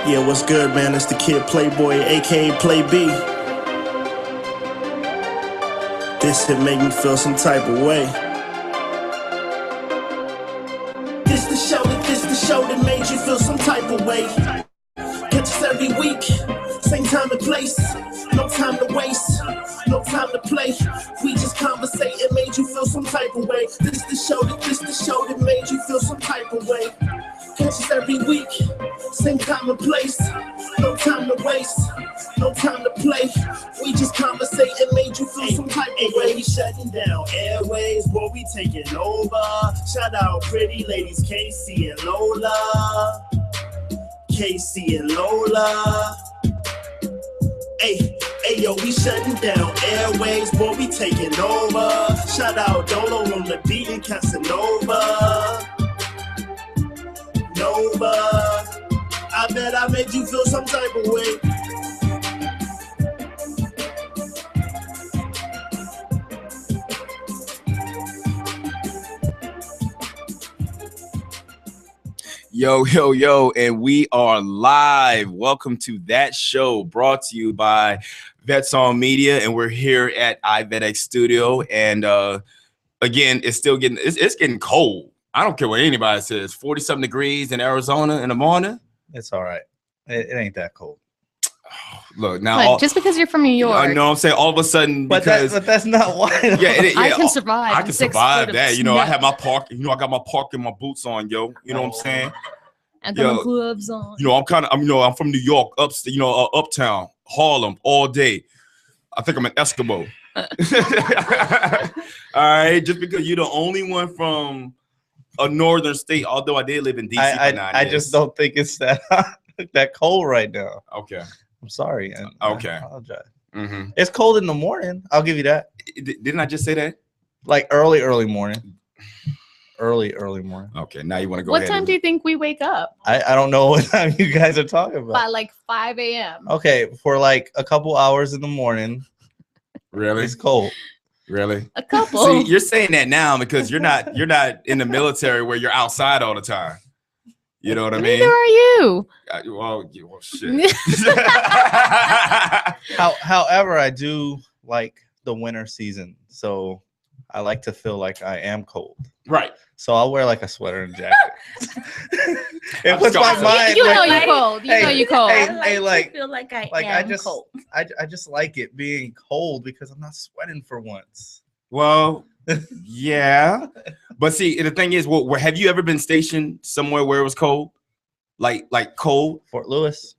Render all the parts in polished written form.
Yeah, what's good, man? It's the kid Playboy, aka Play B. This hit make me feel some type of way. This the show that made you feel some type of way. Catch us every week, same time and place. No time to waste, no time to play. We just conversate and made you feel some type of way. This the show that made you feel some type of way. Catch us every week, same time and place. No time to waste, no time to play. We just conversate and made you feel some type of way. We shutting down airways, boy, we taking over. Shout out pretty ladies, Casey and Lola. Casey and Lola. Hey, yo, we shutting down airways, boy, we taking over. Shout out Dolo on the beat and Casanova. Nova, I bet I made you feel some type of way. Yo, and we are live. Welcome to That Show, brought to you by Vets On Media, and we're here at iVetX Studio. And again, it's still getting cold. I don't care what anybody says. 47 degrees in Arizona in the morning. It's all right. It ain't that cold. Look now, just because you're from New York. I know what I'm saying. All of a sudden, because but that's not why. I can survive. I can survive that. You know, I have my park. You know, I got my park and my boots on, yo. You know what I'm saying? I got my gloves on. You know, I'm from New York, uptown, Harlem, all day. I think I'm an Eskimo. All right, just because you're the only one from a northern state, although I did live in DC for 9 years. I just don't think it's that cold right now. Okay. I'm sorry. Okay. I apologize. Mm-hmm. It's cold in the morning. I'll give you that. Didn't I just say that? Like early morning. Early morning. Okay, now you want to go What ahead. time do you think we wake up? I don't know what time you guys are talking about. By like 5 a.m. Okay, for like a couple hours in the morning. Really? It's cold. Really? A couple. See, you're saying that now because you're not in the military where you're outside all the time. You know what I mean? Neither are you. Well, shit. However, I do like the winter season, so I like to feel like I am cold. Right. So I'll wear like a sweater and jacket. It puts my mind. You know you're cold. You know you're cold. I feel like I am cold. I just like it being cold because I'm not sweating for once. Well, yeah, but see, the thing is, have you ever been stationed somewhere where it was cold, like cold? Fort Lewis.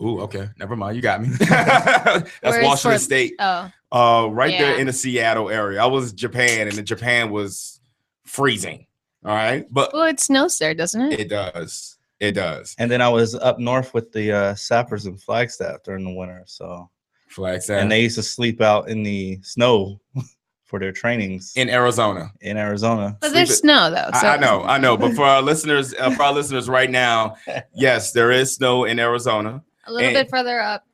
Ooh, okay, never mind. You got me. That's Washington State. Right there in the Seattle area. I was Japan, and Japan was freezing. All right, but it snows there, doesn't it? It does. It does. And then I was up north with the sappers in Flagstaff during the winter. So Flagstaff, and they used to sleep out in the snow for their trainings in Arizona. But there's snow though. So. I know. But for our listeners, right now, yes, there is snow in Arizona. A little bit further up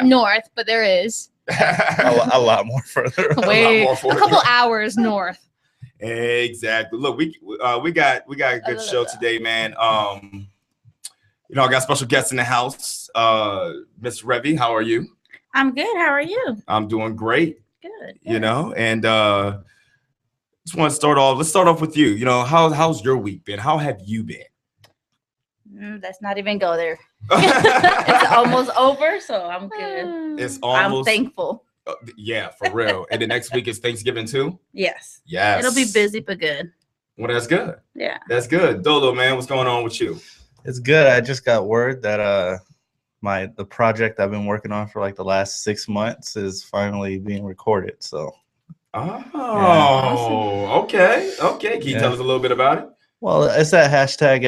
north, but there is. a lot more further. A couple hours north. Exactly. Look, we got a good show today, man. I got special guests in the house. Miss Revy, how are you? I'm good. How are you? I'm doing great. Good. And just want to start off. Let's start off with you. How's your week been? How have you been? Let's not even go there. It's almost over, so I'm good. I'm thankful. Yeah, for real. And the next week is Thanksgiving too? Yes. Yes. It'll be busy, but good. Well, that's good. Yeah. That's good. Dolo, man, what's going on with you? It's good. I just got word that the project I've been working on for like the last 6 months is finally being recorded. So okay. Can you tell us a little bit about it? Well, it's that hashtag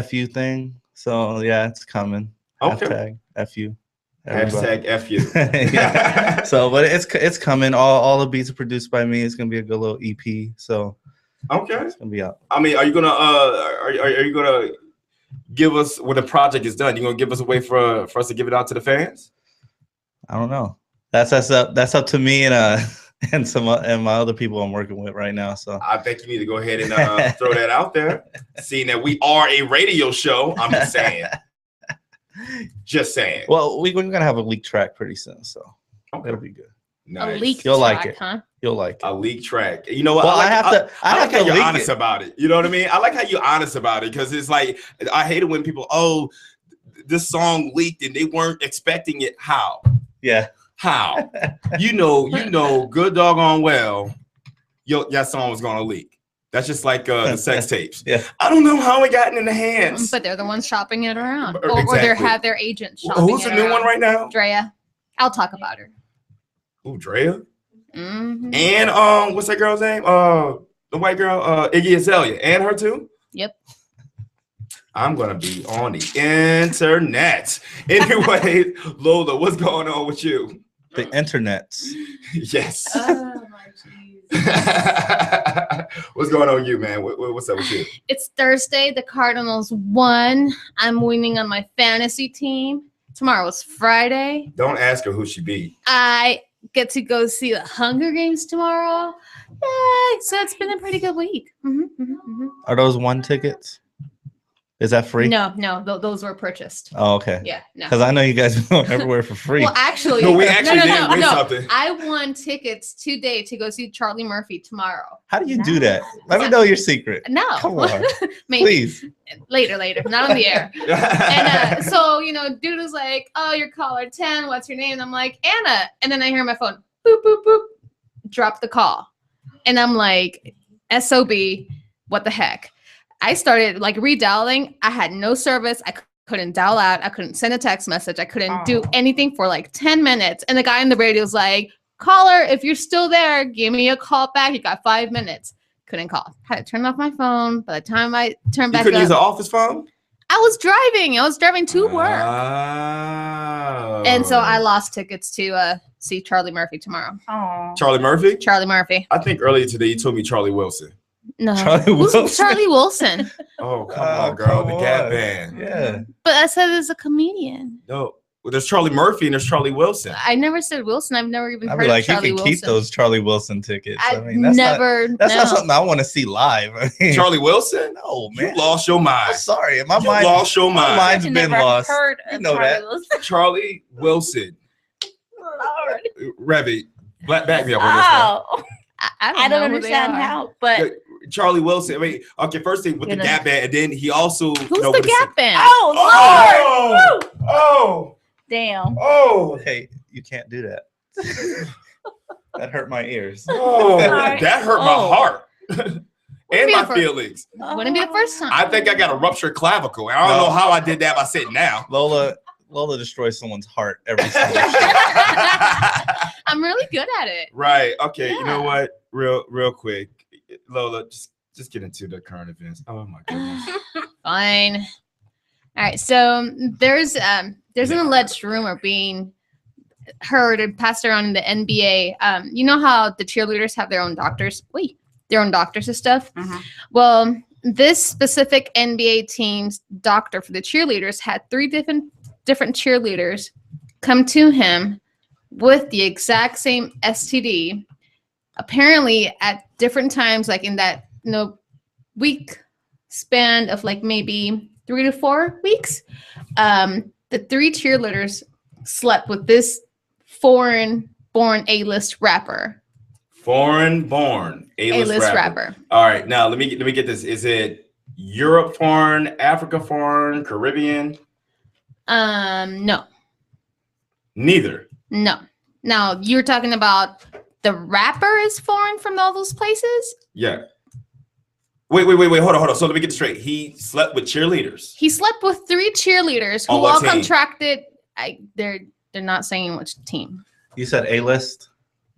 FU thing. So yeah, it's coming. Okay. Hashtag FU. Everybody. Hashtag FU. Yeah. So, but it's coming. All the beats are produced by me. It's gonna be a good little EP. So okay, it's gonna be out. I mean, are you gonna give us when the project is done? You gonna give us a way for us to give it out to the fans? I don't know. That's up to me and my other people I'm working with right now. So I think you need to go ahead and throw that out there. Seeing that we are a radio show, I'm just saying. Just saying. Well, we're gonna have a leak track pretty soon, so it'll be good. Nice. A leak You'll track, like it. huh? You'll like it. A leak track. You know what? Well, I like how you're leak honest it. about it. You know what I mean? I like how you're honest about it because it's like I hate it when people, this song leaked and they weren't expecting it. How? Yeah. How? you know, good doggone well, that song was gonna leak. That's just like the sex tapes. Yeah. I don't know how it got in the hands. But they're the ones shopping it around, Exactly. or they have their agents shopping Who's it the new around. one right now? Drea. I'll talk about her. Ooh, Drea. Mm-hmm. And what's that girl's name? The white girl, Iggy Azalea, and her too. Yep. I'm gonna be on the internet. Anyway, Lola, what's going on with you? The internets. Yes. Oh my jeez. What's going on with you, man? What's up with you? It's Thursday. The Cardinals won. I'm winning on my fantasy team. Tomorrow's Friday. Don't ask her who she beat. I get to go see the Hunger Games tomorrow. Yeah, so it's been a pretty good week. Are those 1 tickets? Is that free? No, those were purchased. Oh, okay. Yeah, no. Because I know you guys go everywhere for free. Well, actually, No, we actually did win something. I won tickets today to go see Charlie Murphy tomorrow. How do you do that? Let me know your secret. No, Come on. maybe Please. later, not on the air. And so dude was like, "Oh, you're caller 10. What's your name?" And I'm like, "Anna." And then I hear my phone, boop boop boop, drop the call, and I'm like, "SOB, what the heck?" I started redialing. I had no service. I couldn't dial out. I couldn't send a text message. I couldn't do anything for 10 minutes. And the guy on the radio was like, "Caller, if you're still there, give me a call back. You got 5 minutes." Couldn't call. Had to turn off my phone. By the time I turned back up. You couldn't use an office phone? I was driving to work. And so I lost tickets to see Charlie Murphy tomorrow. Oh. Charlie Murphy? Charlie Murphy. I think earlier today you told me Charlie Wilson. No. Charlie Wilson. Who's Charlie Wilson? Oh, come on, girl. Come the Gap on. Band. Yeah. But I said as a comedian. No. Well, there's Charlie Murphy and there's Charlie Wilson. I never said Wilson. I've never even I'd heard be like, of Charlie you can Wilson. keep those Charlie Wilson tickets. I mean, that's never. That's not something I want to see live. I mean, Charlie Wilson? No, man. You lost your mind. I'm sorry. You lost your mind. mind's been lost. Heard You of know that. Charlie Wilson. Charlie Wilson. Lord. Revy, back me up on this one. Oh, I don't understand how, but Charlie Wilson. I mean, okay, first thing with the Gap Band, and then he also. Who's the Gap Band? oh Lord! Oh! Damn. Oh! Hey, you can't do that. That hurt my ears. Oh! Sorry. That hurt my heart and my feelings. Wouldn't be the first time. I think I got a ruptured clavicle. I don't know how I did that by sitting down. Lola destroys someone's heart every single show. I'm really good at it. Right. Okay. Yeah. You know what? Real quick, Lola, just get into the current events. Oh my goodness. Fine. All right. So there's an alleged rumor being heard and passed around in the NBA. You know how the cheerleaders have their own doctors? Their own doctors and stuff. Mhm. Well, this specific NBA team's doctor for the cheerleaders had 3 different cheerleaders come to him with the exact same STD, apparently at different times, in that week span of maybe 3 to 4 weeks. The 3 cheerleaders slept with this foreign-born A-list rapper. Foreign-born A-list rapper. All right, now let me get this. Is it Europe foreign, Africa foreign, Caribbean? No. Neither. No. Now, you're talking about the rapper is foreign from all those places? Yeah. Wait. Hold on. So let me get this straight. He slept with cheerleaders. He slept with 3 cheerleaders who all contracted. They're not saying which team. You said A-list?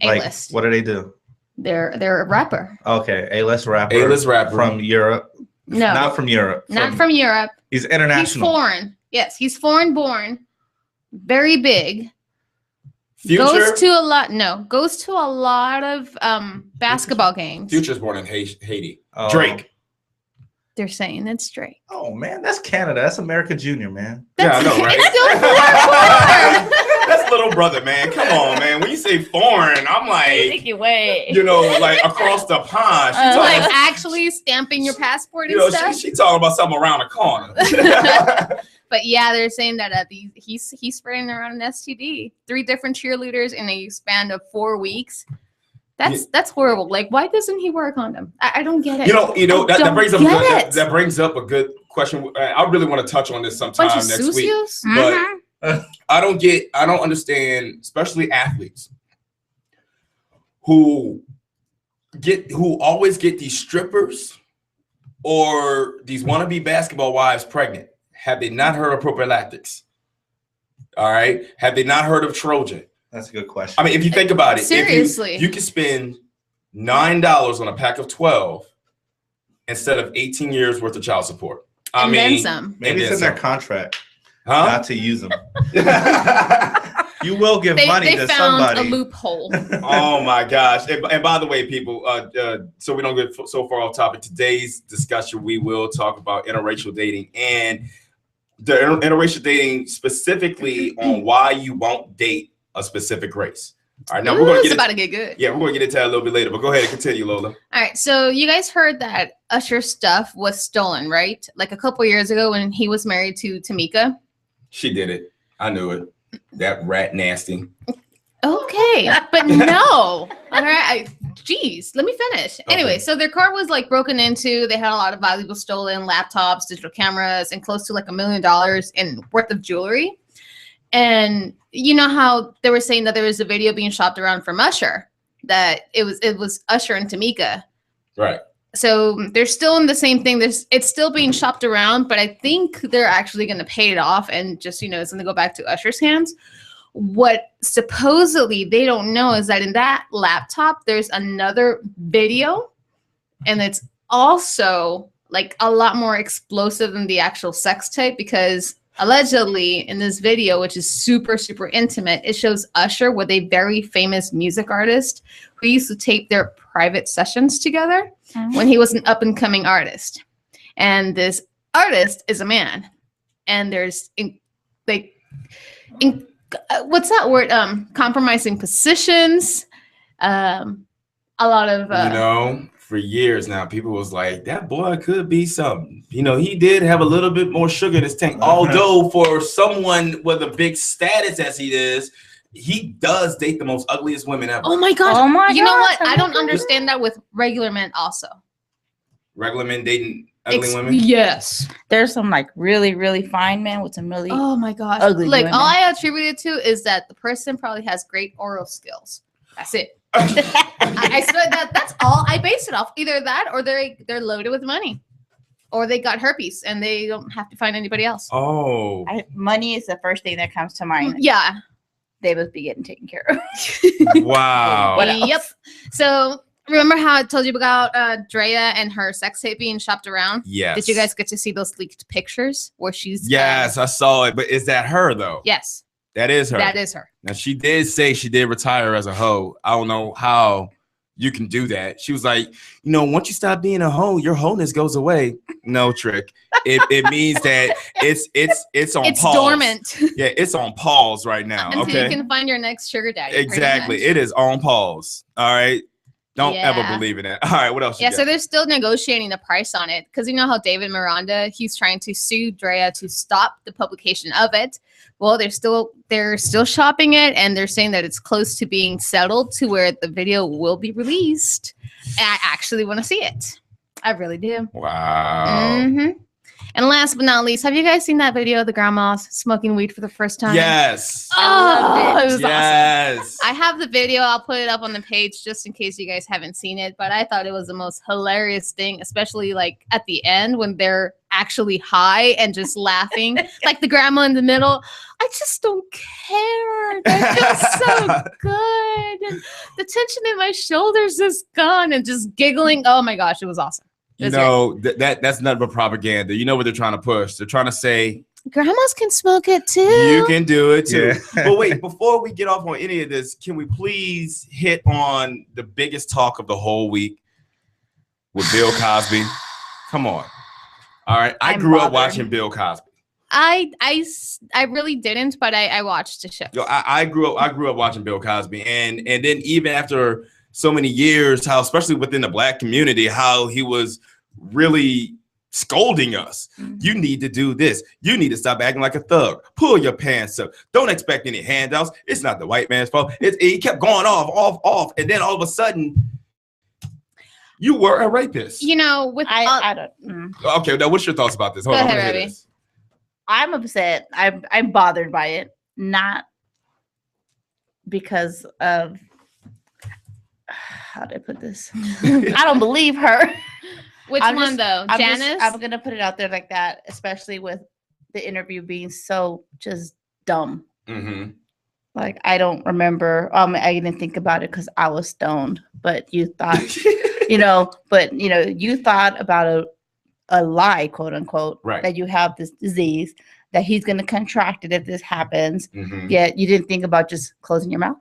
A-list. What do they do? They're a rapper. Okay, A-list rapper. A-list rapper from Europe. No. Not from Europe. Not from Europe. He's international. He's foreign. Yes, he's foreign-born. Very big. Future? Goes to a lot of basketball games. Future's born in Haiti. Oh. Drake. They're saying it's Drake. Oh man, that's Canada. That's America Junior, man. Yeah, I know, right? It's still foreign. That's That's little brother, man. Come on, man. When you say foreign, I'm like, you know, like across the pond. Like actually stamping your passport and stuff. She talking about something around the corner. But yeah, they're saying that he's spreading around an STD. 3 different cheerleaders in a span of 4 weeks. That's horrible. Like, why doesn't he wear a condom? I don't get it. You know that brings up a good question. I really want to touch on this sometime next week. But I don't understand, especially athletes who always get these strippers or these wannabe basketball wives pregnant. Have they not heard of prophylactics? All right. Have they not heard of Trojan? That's a good question. I mean, if you think about it, seriously, if you can spend $9 on a pack of 12 instead of 18 years worth of child support. I mean, then some. Maybe it's in their contract not to use them. You will give money to somebody. They found a loophole. Oh my gosh! And by the way, people, so we don't get so far off topic. Today's discussion, we will talk about interracial dating and the interracial dating specifically on why you won't date a specific race. All right, now we're going to get good. Yeah, we're going to get into that a little bit later, but go ahead and continue, Lola. All right, so you guys heard that Usher's stuff was stolen, right? Like a couple years ago when he was married to Tamika. She did it. I knew it. That rat nasty. Okay, but no. All right, geez, let me finish. Okay. Anyway, so their car was like broken into. They had a lot of valuables stolen, laptops, digital cameras, and close to like $1 million in worth of jewelry. And you know how they were saying that there was a video being shopped around from Usher, that it was Usher and Tamika. Right. So they're still in the same thing. It's still being shopped around, but I think they're actually going to pay it off and just, it's going to go back to Usher's hands. What supposedly they don't know is that in that laptop, there's another video, and it's also like a lot more explosive than the actual sex tape, because allegedly in this video, which is super, super intimate, it shows Usher with a very famous music artist who used to tape their private sessions together when he was an up-and-coming artist. And this artist is a man. And there's what's that word? Compromising positions. A lot of for years now, people was like, that boy could be something. He did have a little bit more sugar in his tank. Although for someone with a big status as he is, he does date the most ugliest women ever. Oh my gosh. You know what? I don't understand that with regular men also. Regular men dating ugly women? Yes. There's some like really, really fine men with some really oh my gosh. ugly like women. All I attribute it to is that the person probably has great oral skills. That's it. I swear that's all I base it off. Either that or they're loaded with money. Or they got herpes and they don't have to find anybody else. Oh. Money is the first thing that comes to mind. Yeah. They must be getting taken care of. Wow. Yep. So remember how I told you about Drea and her sex tape being shopped around? Yes. Did you guys get to see those leaked pictures where she's? Yes, I saw it. But is that her though? Yes. That is her. That is her. Now she did say she did retire as a hoe. I don't know how you can do that. She was like, once you stop being a hoe, your wholeness goes away. No, Trick. It means that it's on pause. It's dormant. Yeah, it's on pause right now. Until you can find your next sugar daddy. Exactly. It is on pause. All right. Don't ever believe in it. All right, what else? So they're still negotiating the price on it, because you know how David Miranda, he's trying to sue Drea to stop the publication of it. Well, they're still shopping it, and they're saying that it's close to being settled to where the video will be released. And I actually want to see it. I really do. Wow. Mm-hmm. And last but not least, have you guys seen that video of the grandmas smoking weed for the first time? Yes. Oh, it was yes. Awesome. I have the video. I'll put it up on the page just in case you guys haven't seen it. But I thought it was the most hilarious thing, especially like at the end when they're actually high and just laughing. Like the grandma in the middle. I just don't care. That feels so good. And the tension in my shoulders is gone and just giggling. Oh my gosh, it was awesome. That's nothing but propaganda. You know what they're trying to push? They're trying to say grandmas can smoke it too. You can do it too. Yeah. But wait, before we get off on any of this, can we please hit on the biggest talk of the whole week with Bill Cosby? Come on. All right. I grew up watching Bill Cosby. I really didn't, but I watched the show. Yo, I grew up watching Bill Cosby, and then even after so many years, how especially within the Black community, how he was really scolding us. Mm-hmm. You need to do this. You need to stop acting like a thug. Pull your pants up. Don't expect any handouts. It's not the white man's fault. He kept going off, and then all of a sudden, you were a rapist. You know, with I don't. Okay, now what's your thoughts about this? Hold on, I'm upset. I'm bothered by it, not because of how did I put this? I don't believe her. Which one though? Janice? I'm gonna put it out there like that, especially with the interview being so just dumb. Mm-hmm. Like I don't remember. I didn't think about it because I was stoned. But you thought, you thought about a lie, quote unquote, right, that you have this disease, that he's gonna contract it if this happens. Mm-hmm. Yet you didn't think about just closing your mouth.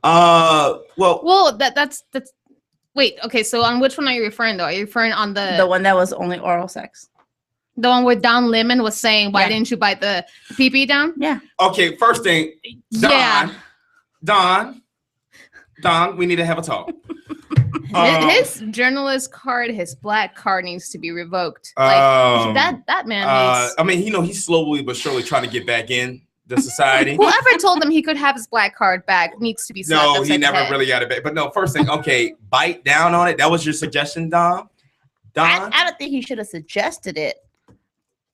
Well, that's. Wait, okay, so on which one are you referring, though? Are you referring on the one that was only oral sex? The one where Don Lemon was saying, why didn't you bite the pee-pee down? Yeah. Okay, first thing, Don, we need to have a talk. His journalist card, his black card needs to be revoked. Like, that man hates. I mean, he's slowly but surely trying to get back in the society. Whoever told him he could have his black card back needs to be slapped. No, he never really got it back. But no, first thing, okay, bite down on it. That was your suggestion, Don? I don't think he should have suggested it.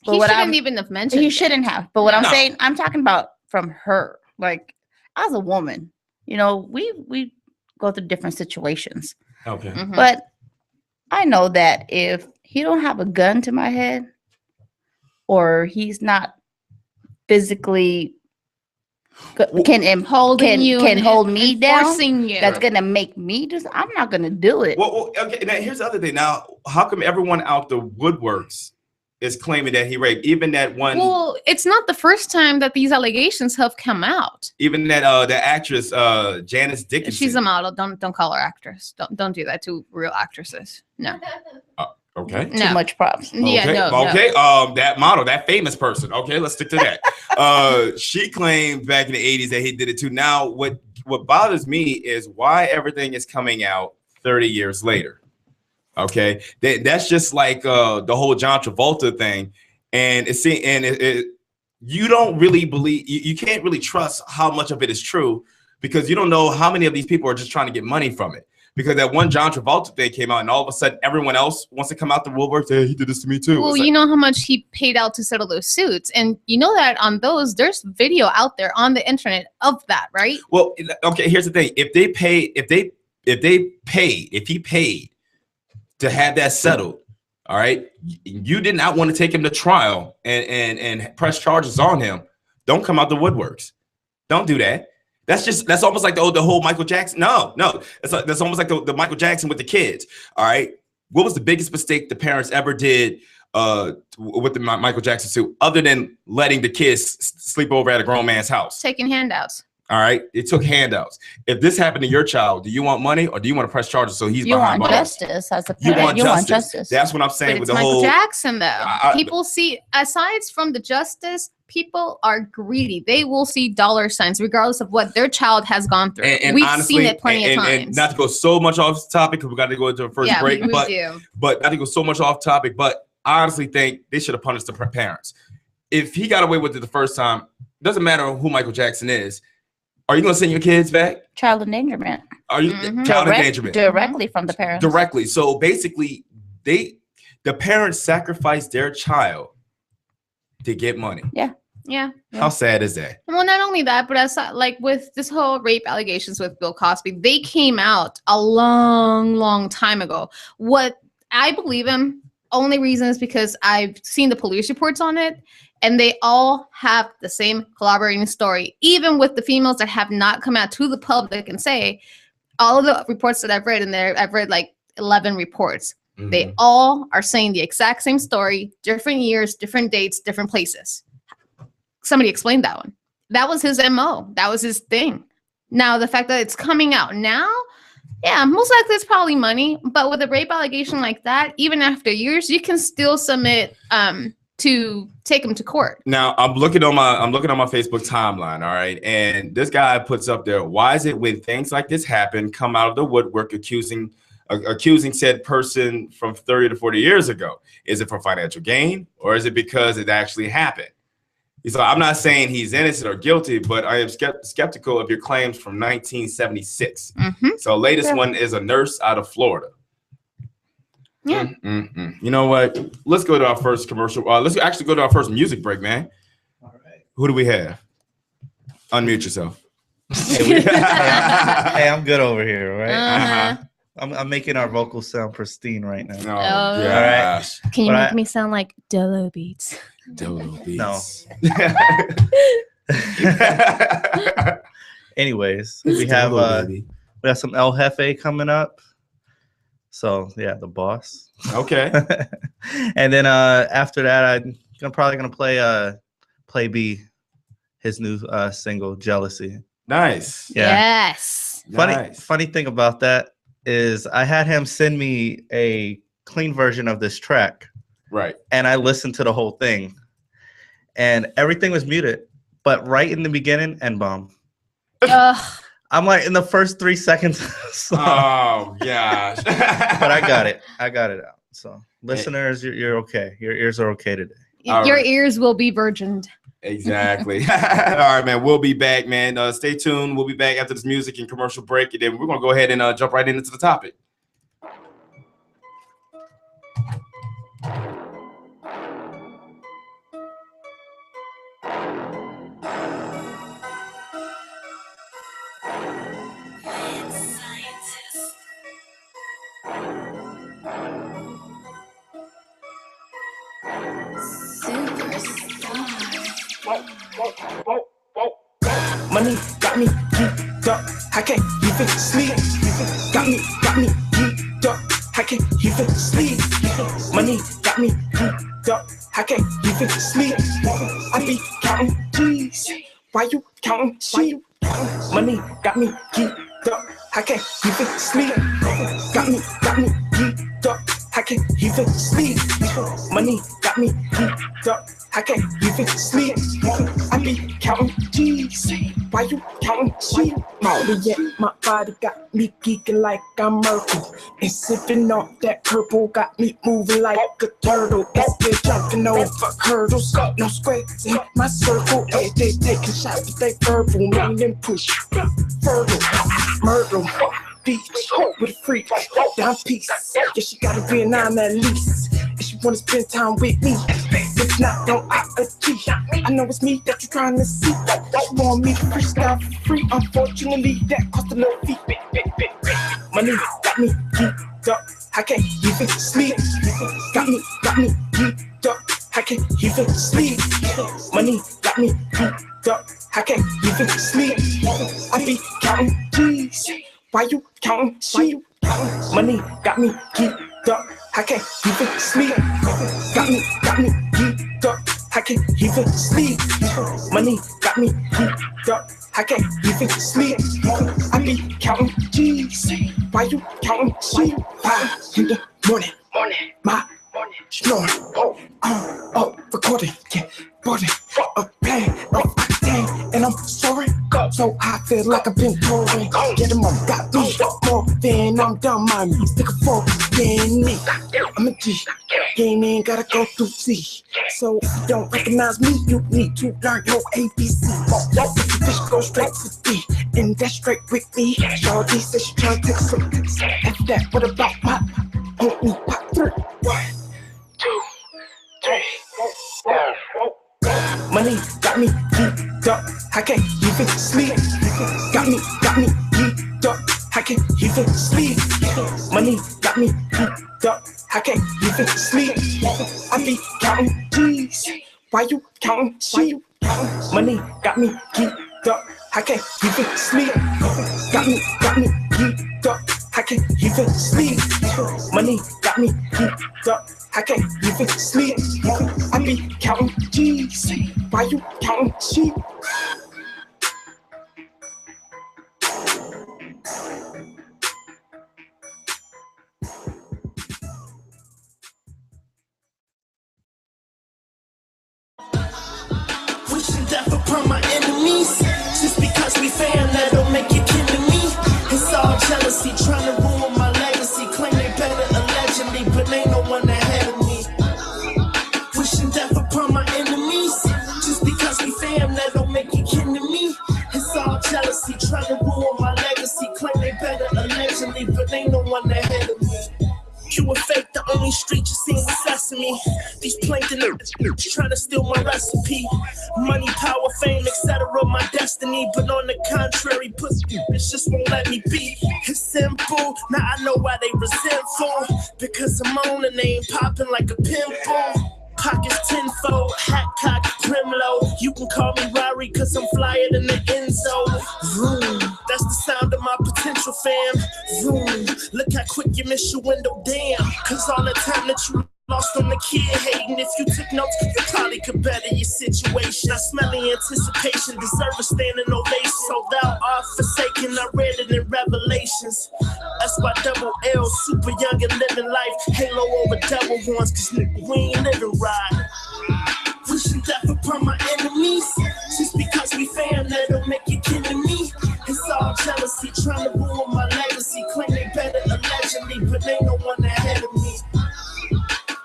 He shouldn't even have mentioned it. He shouldn't have. But what I'm saying, I'm talking about from her. Like, as a woman, we go through different situations. Okay. Mm-hmm. But I know that if he don't have a gun to my head, or he's not physically can hold me down, that's gonna make me just. I'm not gonna do it. Well, okay. Now here's the other thing. Now, how come everyone out the woodworks is claiming that he raped? Even that one. Well, it's not the first time that these allegations have come out. Even that the actress Janice Dickinson. She's a model. Don't call her actress. Don't do that to real actresses. No. Okay. Too much props. Okay. Yeah, no. Okay. That model, that famous person. Okay, let's stick to that. She claimed back in the 80s that he did it too. Now, what bothers me is why everything is coming out 30 years later. Okay, that's just like the whole John Travolta thing, and you don't really believe, you can't really trust how much of it is true because you don't know how many of these people are just trying to get money from it. Because that one John Travolta thing came out, and all of a sudden, everyone else wants to come out the woodwork. Hey, he did this to me too. Well, you know how much he paid out to settle those suits, and you know that on those, there's video out there on the internet of that, right? Well, okay. Here's the thing: if he paid to have that settled, all right, you did not want to take him to trial and press charges on him. Don't come out the woodworks. Don't do that. That's almost like the whole Michael Jackson. No, that's almost like the Michael Jackson with the kids. All right, what was the biggest mistake the parents ever did with the Michael Jackson suit, other than letting the kids sleep over at a grown man's house? Taking handouts. All right, it took handouts. If this happened to your child, do you want money or do you want to press charges so he's behind bars? Justice as a parent. You want justice. That's what I'm saying with the Michael whole Jackson, though. People see, aside from the justice, people are greedy. They will see dollar signs regardless of what their child has gone through. And we've honestly, seen it plenty of times. And not to go so much off topic because we got to go into a first break. But not to go so much off topic. But I honestly think they should have punished the parents. If he got away with it the first time, doesn't matter who Michael Jackson is. Are you going to send your kids back? Child endangerment. Are you child endangerment? Directly from the parents. Directly. So basically, the parents sacrifice their child to get money. Yeah. How sad is that? Well, not only that, but as like with this whole rape allegations with Bill Cosby, they came out a long time ago. What I believe him, only reason is because I've seen the police reports on it. And they all have the same collaborating story, even with the females that have not come out to the public and say, all of the reports that I've read in there, I've read like 11 reports. Mm-hmm. They all are saying the exact same story, different years, different dates, different places. Somebody explained that one. That was his MO. That was his thing. Now, the fact that it's coming out now, yeah, most likely it's probably money. But with a rape allegation like that, even after years, you can still submit to take him to court. Now I'm looking on my Facebook timeline, all right, and this guy puts up there, why is it when things like this happen, come out of the woodwork accusing said person from 30 to 40 years ago? Is it for financial gain, or is it because it actually happened? So I'm not saying he's innocent or guilty, but I am skeptical of your claims from 1976. So latest one is a nurse out of Florida. Yeah. You know what? Let's go to our first commercial. Let's actually go to our first music break, man. All right. Who do we have? Unmute yourself. Hey, I'm good over here, right? Uh-huh. I'm making our vocals sound pristine right now. Oh, Oh. gosh. Can you But make me sound like Dolo Beats? Dolo No. Beats. Anyways, we have some El Jefe coming up. So yeah, the boss. Okay. And then after that, I'm probably gonna play B, his new single Jealousy. Nice. Yeah. Yes. Funny thing about that is I had him send me a clean version of this track, Right. and I listened to the whole thing, and everything was muted, but right in the beginning, N-bomb. Ugh. I'm like in the first 3 seconds. So, Oh gosh. but I got it out. So listeners, you're okay. Your ears are okay today. All Your right. ears will be virgined. Exactly. All right, man. We'll be back, man. Stay tuned. We'll be back after this music and commercial break, and then we're gonna go ahead and jump right into the topic. Money got me geeked up. I can't even sleep. Got me geeked up. I can't even sleep. Money got me geeked up. I can't even sleep. I be counting G's. Why you counting sheep? Money got me geeked up. I can't even sleep. Got me geeked up. I can't even sleep. Money got me geeked up. I can't even sleep. I be counting G's. Why you counting sheep? Molly, yeah, my body got me geeking like I'm Merkel. And sipping off that purple got me moving like a turtle. It's been jumping over hurdles. No squares in my circle. Hey, they taking shots, but they verbal. Man, then push. Fertile. Myrtle. Beach with a freak. Down peace. Yeah, she gotta be a 9 at least. If she wanna spend time with me. If not, don't I agree. I know it's me that you're trying to see. You want me to freestyle for free. Unfortunately, that cost a little fee. Money got me geeked up. I can't even sleep. Got me geeked up. I can't even sleep. Money got me geeked up. I can't even sleep. I be counting G's. Why you counting sheep? Money got me geeked up. I can't even sleep. Got me geeked up. I can't even sleep. Money got me geeked up. I can't even sleep. I be counting G's. Why you counting sheep? 5 in the morning. My snoring. Recording. Yeah, boarding. A plan. Octane. And I'm soaring. So I feel like I've been touring. Get them on. Got me more than I'm done. My me. Stick a fork in me. I'm a G. You ain't gotta go through C. So if you don't recognize me, you need to learn your ABC. The fish go straight to D. And that's straight with me. Shawty says she tryna take some pics. After that, what about pop? Hold me pop 3. 1, 2, 3, 4. Money got me geeked up. I can't even sleep. Got me geeked up. I can't even sleep. Money got me geeked up. I can't even sleep. I be counting G's. Why you counting sheep? Money got me geeked up. I can't even sleep. Got me geeked up. I can't even sleep. Money got me geeked up. I can't even sleep. I be counting G's. Why you counting sheep? death upon my enemies. Just because we fam, that don't make you kin to me. It's all jealousy, trying to ruin my legacy. Claim they better allegedly, but ain't no one ahead of me. Wishing death upon my enemies. Just because we fam, that don't make you kin to me. It's all jealousy, trying to ruin my legacy. Claim they better allegedly, but ain't no one ahead of me. You a fake, the only street you seen was Sesame. These plankton niggas trying to steal my recipe. Money, power, fame, etc. my destiny. But on the contrary, pussy bitch just won't let me be. It's simple, now I know why they resentful. Because I'm on the name, popping like a pimple. Pockets tenfold, hat cock, brim low. You can call me Rari, cause I'm flyer than the Enzo. Vroom, that's the sound of my potential fam. Vroom, look how quick you miss your window, damn. Cause all the time that you lost on the kid hating. If you took notes, you probably could better your situation. I smell the anticipation, deserve a standing ovation. So thou art forsaken, I read it in Revelations. That's why double L, super young and living life. Halo over devil ones, cause nigga, we ain't living right. Wishing death upon my enemies. Just because we fam, that don't make you kin to me. It's all jealousy, trying to ruin my legacy. Claim they better allegedly, but ain't no one ahead of me.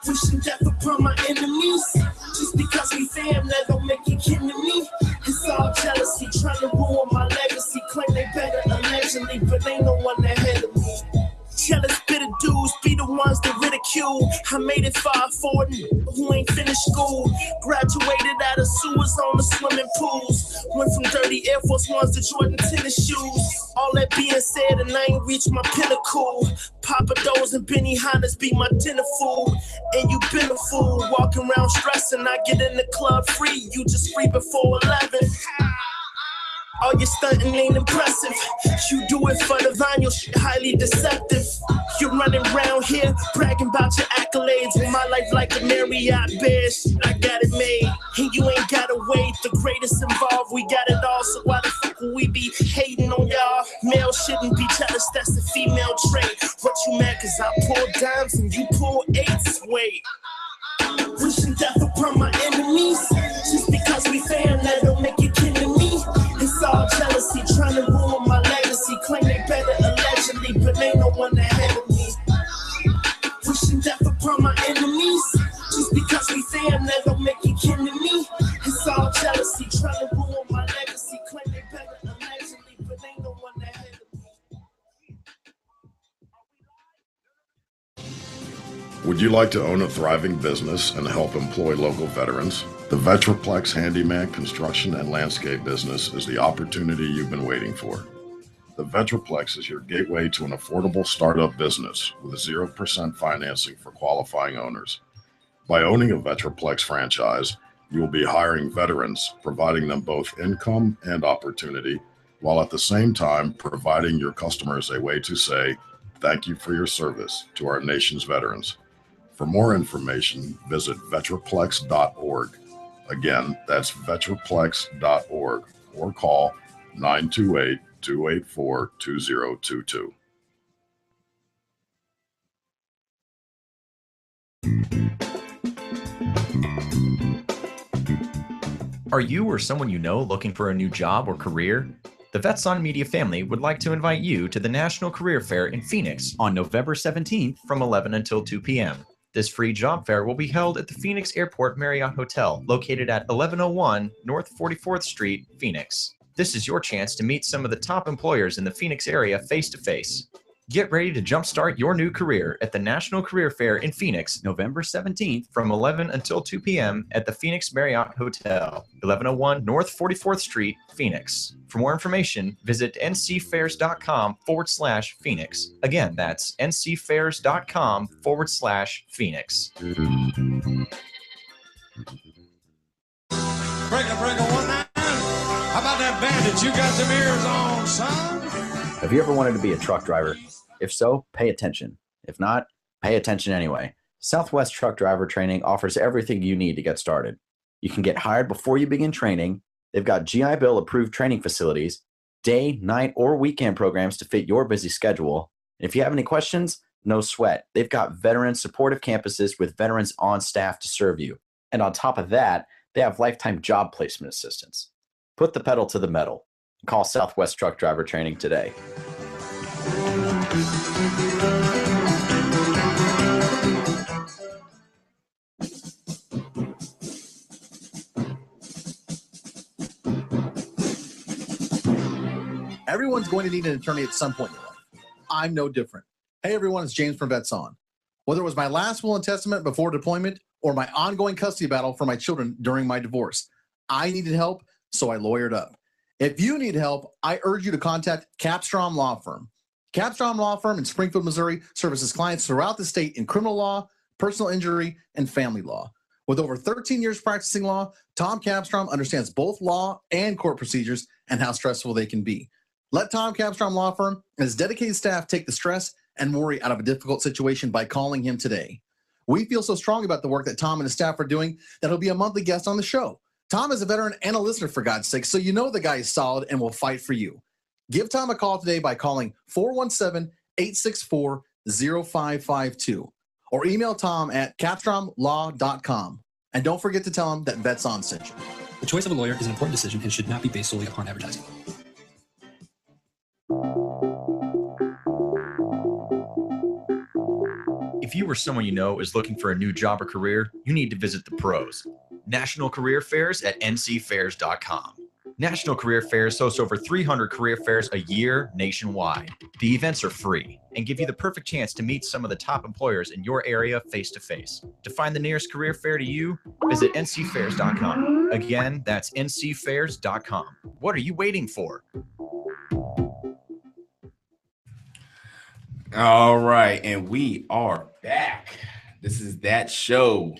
Wishing death upon my enemies. Just because we fam, that don't make you kin to me. It's all jealousy, trying to ruin my legacy. Claim they better allegedly, but ain't no one ahead of me. Jealous bitter dudes be the ones that ridicule. I made it far forward, who ain't finished school. Graduated out of sewers on the swimming pools. Went from dirty Air Force Ones to Jordan tennis shoes. All that being said, and I ain't reached my pinnacle. Papa Do's and Benny Hannas be my dinner food. And you been a fool, walking around stressing. I get in the club free, you just free before 11. All your stunting ain't impressive. You do it for the vinyl, shit highly deceptive. You're running around here bragging about your accolades. With my life like a Marriott bed, shit, I got it made. And you ain't gotta wait, the greatest involved, we got it all. So why the fuck will we be hating on y'all? Male shouldn't be jealous, that's the female trait. What you mad cause I pull dimes and you pull eights? Wait. Wishing death upon my enemies. Just because we fam, that don't make you kin to me. It's all jealousy, trying to ruin my legacy. Claim they better allegedly, but ain't no one ahead of me. Wishing death upon my enemies. Just because we fam, that don't make you kin to me. It's all jealousy, trying to ruin my legacy. Claim they better allegedly, but ain't no one ahead of me. Would you like to own a thriving business and help employ local veterans? The Vetraplex Handyman Construction and Landscape business is the opportunity you've been waiting for. The Vetraplex is your gateway to an affordable startup business with 0% financing for qualifying owners. By owning a Vetraplex franchise, you will be hiring veterans, providing them both income and opportunity, while at the same time providing your customers a way to say, thank you for your service to our nation's veterans. For more information, visit vetraplex.org. Again, that's vetraplex.org or call 928-284-2022. Are you or someone you know looking for a new job or career? The Vets on Media family would like to invite you to the National Career Fair in Phoenix on November 17th from 11 until 2 p.m. This free job fair will be held at the Phoenix Airport Marriott Hotel, located at 1101 North 44th Street, Phoenix. This is your chance to meet some of the top employers in the Phoenix area face-to-face. Get ready to jumpstart your new career at the National Career Fair in Phoenix, November 17th from 11 until 2 p.m. at the Phoenix Marriott Hotel, 1101 North 44th Street, Phoenix. For more information, visit ncfairs.com/Phoenix. Again, that's ncfairs.com/Phoenix. Breaker, one nine. How about that bandit? You got them ears on, son? Have you ever wanted to be a truck driver? If so, pay attention. If not, pay attention anyway. Southwest Truck Driver Training offers everything you need to get started. You can get hired before you begin training. They've got GI Bill approved training facilities, day, night, or weekend programs to fit your busy schedule. And if you have any questions, no sweat. They've got veteran supportive campuses with veterans on staff to serve you. And on top of that, They have lifetime job placement assistance. Put the pedal to the metal. Call Southwest Truck Driver Training today. Everyone's going to need an attorney at some point in their life. I'm no different. Hey everyone, it's James from Vets On. Whether it was my last will and testament before deployment or my ongoing custody battle for my children during my divorce, I needed help, so I lawyered up. If you need help, I urge you to contact Capstrom Law Firm. Capstrom Law Firm in Springfield, Missouri services clients throughout the state in criminal law, personal injury, and family law. With over 13 years practicing law, Tom Capstrom understands both law and court procedures and how stressful they can be. Let Tom Capstrom Law Firm and his dedicated staff take the stress and worry out of a difficult situation by calling him today. We feel so strong about the work that Tom and his staff are doing that he'll be a monthly guest on the show. Tom is a veteran and a listener, for God's sake, so you know the guy is solid and will fight for you. Give Tom a call today by calling 417-864-0552 or email Tom at capstromlaw.com. And don't forget to tell him that Vets On sent you. The choice of a lawyer is an important decision and should not be based solely upon advertising. If you or someone you know is looking for a new job or career, you need to visit the pros. National Career Fairs at ncfairs.com. National Career Fairs hosts over 300 career fairs a year nationwide. The events are free and give you the perfect chance to meet some of the top employers in your area face-to-face. To find the nearest career fair to you, visit ncfairs.com. Again, that's ncfairs.com. What are you waiting for? All right, and we are back. This is That Show.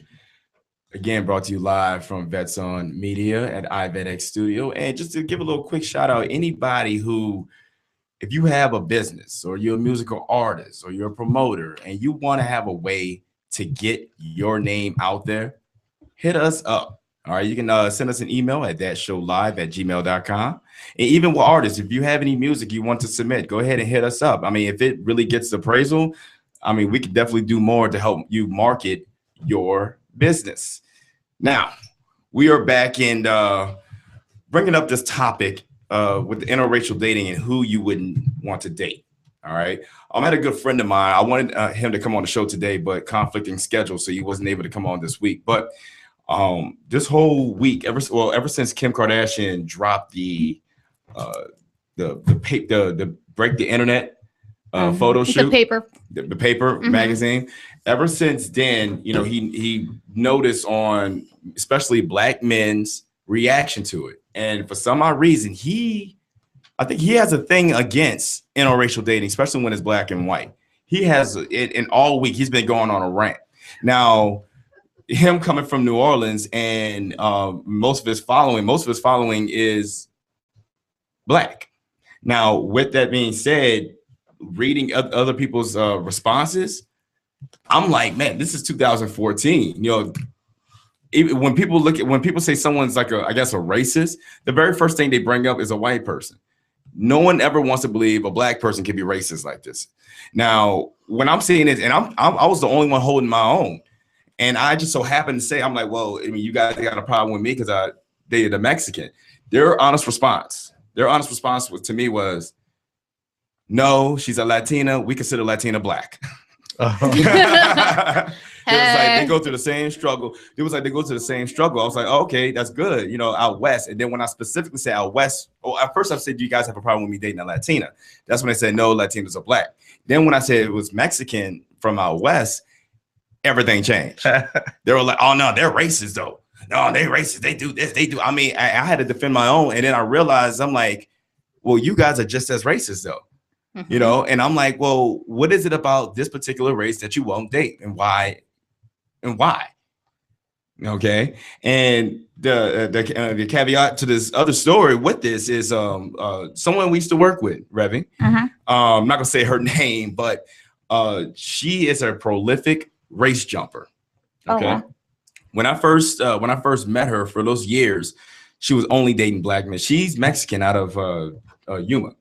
Again, brought to you live from Vets On Media at iVetX Studio. And just to give a little quick shout out, anybody who, if you have a business or you're a musical artist or you're a promoter and you want to have a way to get your name out there, hit us up. All right, you can send us an email at thatshowlive@gmail.com. And even with artists, if you have any music you want to submit, go ahead and hit us up. I mean, if it really gets appraisal, I mean, we could definitely do more to help you market your business. Now, we are back and bringing up this topic with the interracial dating and who you wouldn't want to date. All right. I had a good friend of mine. I wanted him to come on the show today, but conflicting schedule, so he wasn't able to come on this week. But this whole week, ever since Kim Kardashian dropped the break the internet photo shoot, the paper magazine. Ever since then, you know, he noticed on especially Black men's reaction to it, and for some odd reason, I think he has a thing against interracial dating, especially when it's Black and white. He has it, and all week he's been going on a rant. Now, him coming from New Orleans, and most of his following is Black. Now, with that being said, reading other people's responses, I'm like, man, this is 2014. You know, when people say someone's like a racist, the very first thing they bring up is a white person. No one ever wants to believe a Black person can be racist like this. Now, when I'm seeing it, and I was the only one holding my own, and I just so happened to say, I'm like, well, I mean, you guys got a problem with me because I dated a Mexican. Their honest response to me was, no, she's a Latina. We consider Latina Black. They go through the same struggle. It was like they go through the same struggle. I was like, oh, okay, that's good, you know, out west. And then when I specifically said out west, at first I said, do you guys have a problem with me dating a Latina? That's when they said, no, Latinos are Black. Then when I said it was Mexican from out west, everything changed. They were like, oh no, they're racist though. No, they're racist. They do this, they do. I mean, I had to defend my own. And then I realized, I'm like, well, you guys are just as racist though. You know, and I'm like, well, what is it about this particular race that you won't date, and why? Okay. And the caveat to this other story with this is someone we used to work with, Revy. I'm not gonna say her name, but she is a prolific race jumper. Okay. Oh, wow. When I first met her, for those years, she was only dating Black men. She's Mexican out of Yuma.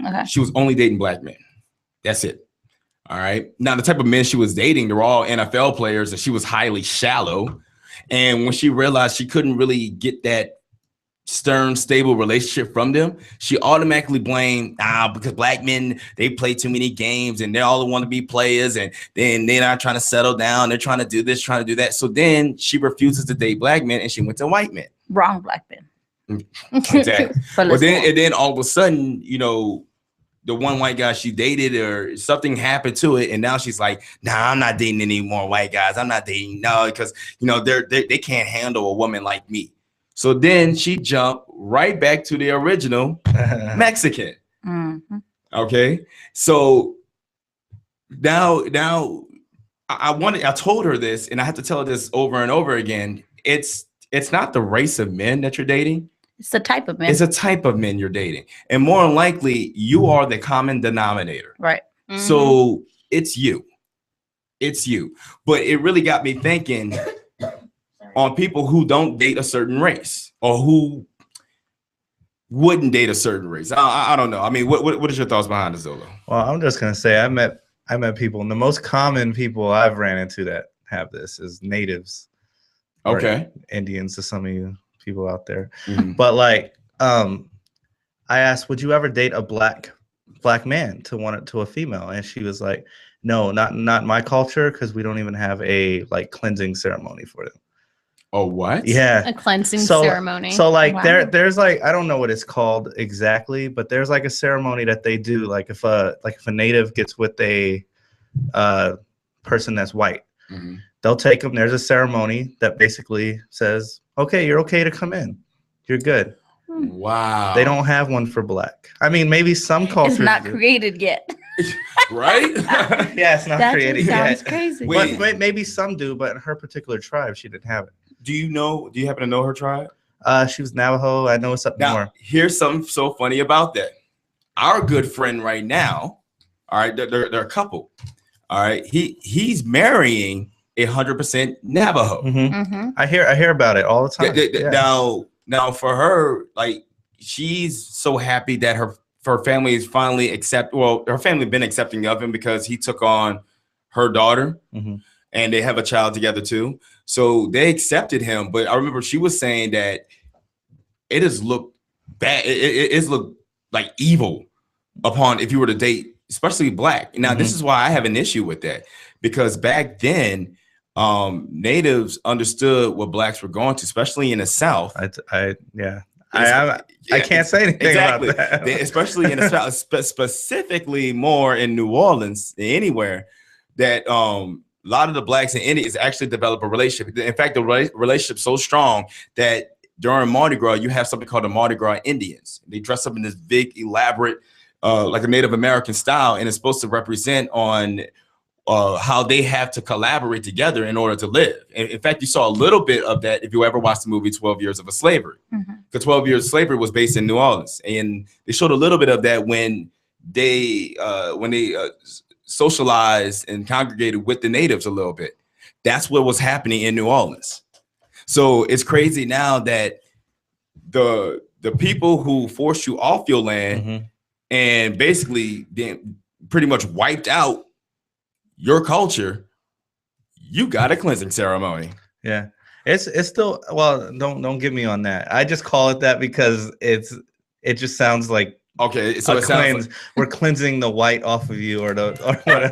Okay. She was only dating Black men. That's it. All right. Now, the type of men she was dating, they're all NFL players, and she was highly shallow. And when she realized she couldn't really get that stern, stable relationship from them, she automatically blamed because black men, they play too many games and they all want to be players, and then they're not trying to settle down. They're trying to do this, trying to do that. So then she refuses to date black men and she went to white men. Wrong black men. Exactly. But Well, let's then all of a sudden, you know, the one white guy she dated or something happened to it, and now she's like, nah, I'm not dating any more white guys. I'm not dating, no, because you know they can't handle a woman like me. So then she jumped right back to the original Mexican. Mm-hmm. Okay, so now I told her this, and I have to tell her this over and over again. It's not the race of men that you're dating. It's the type of men. It's a type of men you're dating, and more than likely, you are the common denominator. Right. So it's you. But it really got me thinking on people who don't date a certain race or who wouldn't date a certain race. I don't know. I mean, what is your thoughts behind this, Zolo? Well, I'm just gonna say I met people, and the most common people I've ran into that have this is natives. Okay. Indians to some of you people out there. Mm-hmm. But like I asked, would you ever date a black man to a female? And she was like, no, not my culture, because we don't even have a like cleansing ceremony for them. Oh, what? Yeah. A cleansing ceremony. So like Wow. there's like, I don't know what it's called exactly, but there's like a ceremony that they do, like if a native gets with a person that's white, Mhm. they'll take them. There's a ceremony that basically says, okay, you're okay to come in. You're good. Wow. They don't have one for black. I mean, maybe some cultures It's not do. created yet. Right? Yeah, it's not That created just sounds yet. crazy. Wait. But maybe some do, but in her particular tribe, she didn't have it. Do you happen to know her tribe? She was Navajo. I know it's up Now, north. here's something so funny about that. Our good friend right now, all right, they're a couple. All right, he's marrying 100% Navajo. Mm-hmm. I hear about it all the time. Yeah. Now for her, like, she's so happy that her family is finally her family been accepting of him because he took on her daughter, Mhm. and they have a child together too. So they accepted him. But I remember she was saying that it has looked bad. It's looked like evil upon if you were to date, especially black. Now, this is why I have an issue with that, because back then, natives understood what blacks were going to, especially in the South. I can't say anything Exactly. about that. Especially in the South, specifically more in New Orleans than anywhere, that a lot of the blacks and Indians actually develop a relationship. In fact, the relationship's so strong that during Mardi Gras, you have something called the Mardi Gras Indians. They dress up in this big, elaborate, like a Native American style, and it's supposed to represent on how they have to collaborate together in order to live. In fact, you saw a little bit of that if you ever watched the movie 12 Years of Slavery. The 12 Years of Slavery was based in New Orleans, and they showed a little bit of that when they socialized and congregated with the natives a little bit. That's what was happening in New Orleans. So it's crazy now that the people who forced you off your land and basically pretty much wiped out your culture, you got a cleansing ceremony. Yeah, it's still, well, don't get me on that. I just call it that because it just sounds like, okay, so it sounds like we're cleansing the white off of you or whatever.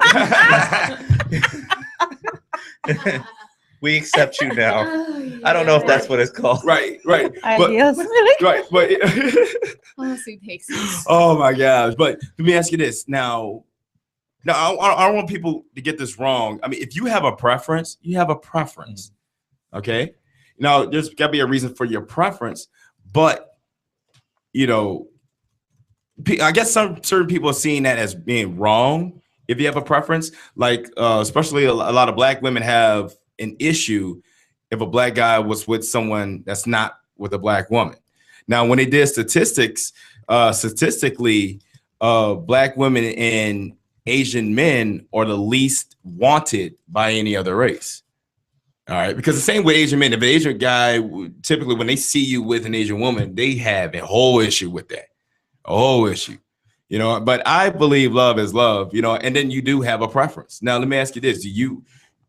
We accept you now. I don't know if that's what it's called. Right. But, Ideas. right, but Honestly, takes this. oh my gosh. But let me ask you this. Now I don't want people to get this wrong. I mean, if you have a preference, you have a preference. Okay. Now, there's got to be a reason for your preference, but you know, I guess certain people are seeing that as being wrong. If you have a preference, like especially a lot of black women have an issue if a black guy was with someone that's not with a black woman. Now, when they did statistics, statistically, black women and Asian men are the least wanted by any other race. All right, because the same with Asian men, if an Asian guy, typically when they see you with an Asian woman, they have a whole issue with that, a whole issue, you know. But I believe love is love, you know. And then you do have a preference. Now, let me ask you this: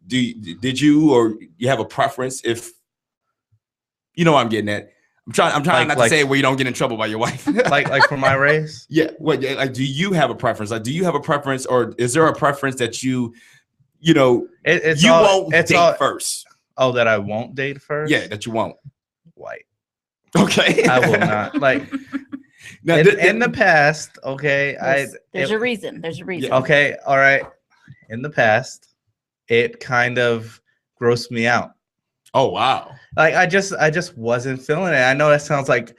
did you or you have a preference if You know what I'm getting at. I'm trying not to Like- say where you don't get in trouble by your wife. like for my race. Yeah. What? Like, do you have a preference? Like, do you have a preference, or is there a preference that you know, It's you all, won't it's date all, first? Oh, that I won't date first? Yeah, that you won't. White. Okay. I will not. Like Now, in the past, okay, There's a reason. There's a reason. okay, all right. In the past, it kind of grossed me out. Oh wow. Like I just wasn't feeling it. I know that sounds like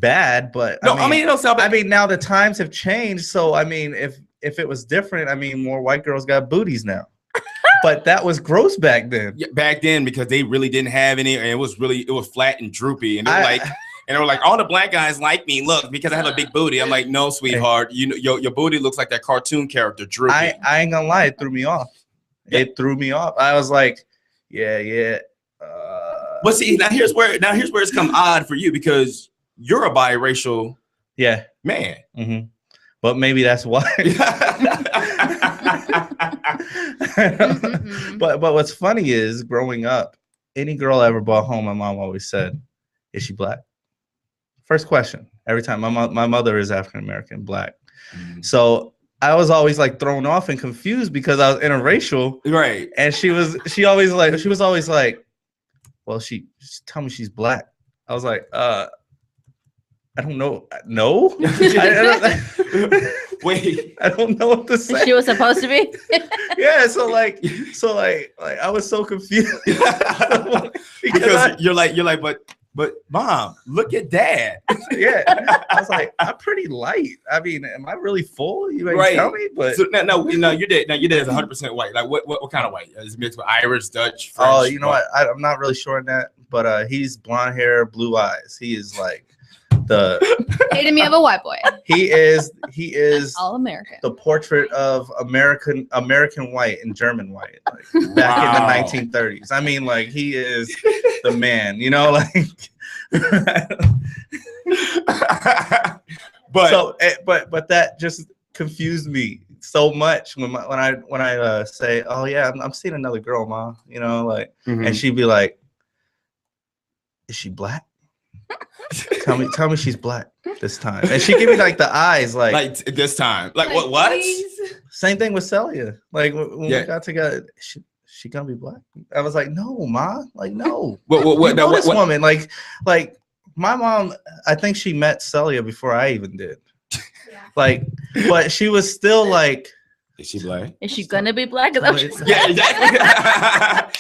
bad, but No, I mean it don't sound bad. I mean now the times have changed, so I mean if it was different, I mean more white girls got booties now. But that was gross back then. Yeah, back then, because they really didn't have any, and it was flat and droopy, and they were like, all the black guys like me, look, because I have a big booty. I'm like, no, sweetheart, you know, your booty looks like that cartoon character, droopy. I ain't gonna lie, it threw me off. It threw me off. I was like, yeah. But see, now here's where it's come odd for you, because you're a biracial man. Mm-hmm. But maybe that's why. But what's funny is, growing up, any girl I ever brought home, my mom always said, "Is she black?" First question every time. My mother is African American, black. So I was always like thrown off and confused because I was interracial, right? And she was always like, "Well, she tell me she's black." I was like, I don't know. No, wait, I don't know what to say. She was supposed to be. Yeah, so like I was so confused because you're like, but mom, look at dad. Yeah, I was like, I'm pretty light. I mean, am I really full? You ain't tell me, but so no, your dad is 100% white. Like what kind of white? Is it mixed with Irish, Dutch, French? Oh, you know what? I'm not really sure on that, but he's blonde hair, blue eyes. He is like Hated me of a white boy. He is all American. The portrait of American white and German white, like back in the 1930s. I mean, like, he is the man, you know, like. but that just confused me so much when I say, "Oh yeah, I'm seeing another girl, Ma," you know, like, and she'd be like, "Is she black? tell me she's black this time." And she give me like the eyes, like this time, like what? Please. Same thing with Celia. Like when we got together, she gonna be black? I was like, "No, Ma, like no." This woman, like my mom, I think she met Celia before I even did. Like, but she was still like, "Is she black? Is she gonna be black?" Yeah, exactly.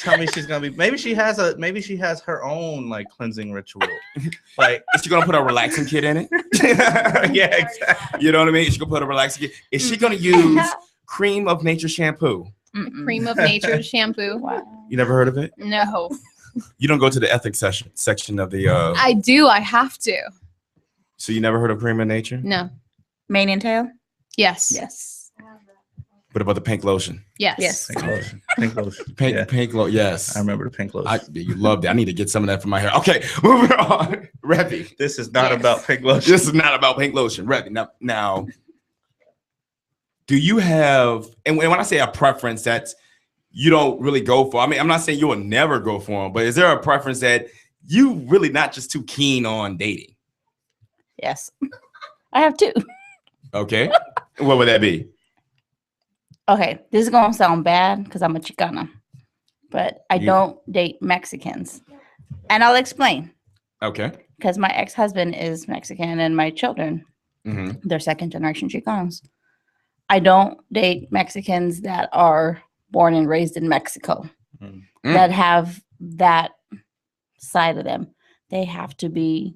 Tell me she's gonna be. Maybe she has her own like cleansing ritual. Like, is she gonna put a relaxing kit in it? Yeah, exactly. You know what I mean? Is she gonna put a relaxing kit? Is she gonna use Cream of Nature shampoo? Cream of Nature shampoo. Wow. You never heard of it? No. You don't go to the ethics section of the. I do. I have to. So you never heard of Cream of Nature? No. Mane and tail. Yes. Yes. What about the pink lotion? Yes. Pink lotion. Pink lotion. Pink lotion. Yes. I remember the pink lotion. You loved it. I need to get some of that for my hair. Okay, moving on. Revy. This is not about pink lotion. This is not about pink lotion. Revy. Now, do you have, and when I say a preference that you don't really go for, I mean, I'm not saying you will never go for them, but is there a preference that you really not just too keen on dating? Yes. I have two. Okay. What would that be? Okay, this is gonna sound bad because I'm a Chicana, but I don't date Mexicans, and I'll explain. Okay. Because my ex-husband is Mexican, and my children, they're second-generation Chicanos. I don't date Mexicans that are born and raised in Mexico, that have that side of them. They have to be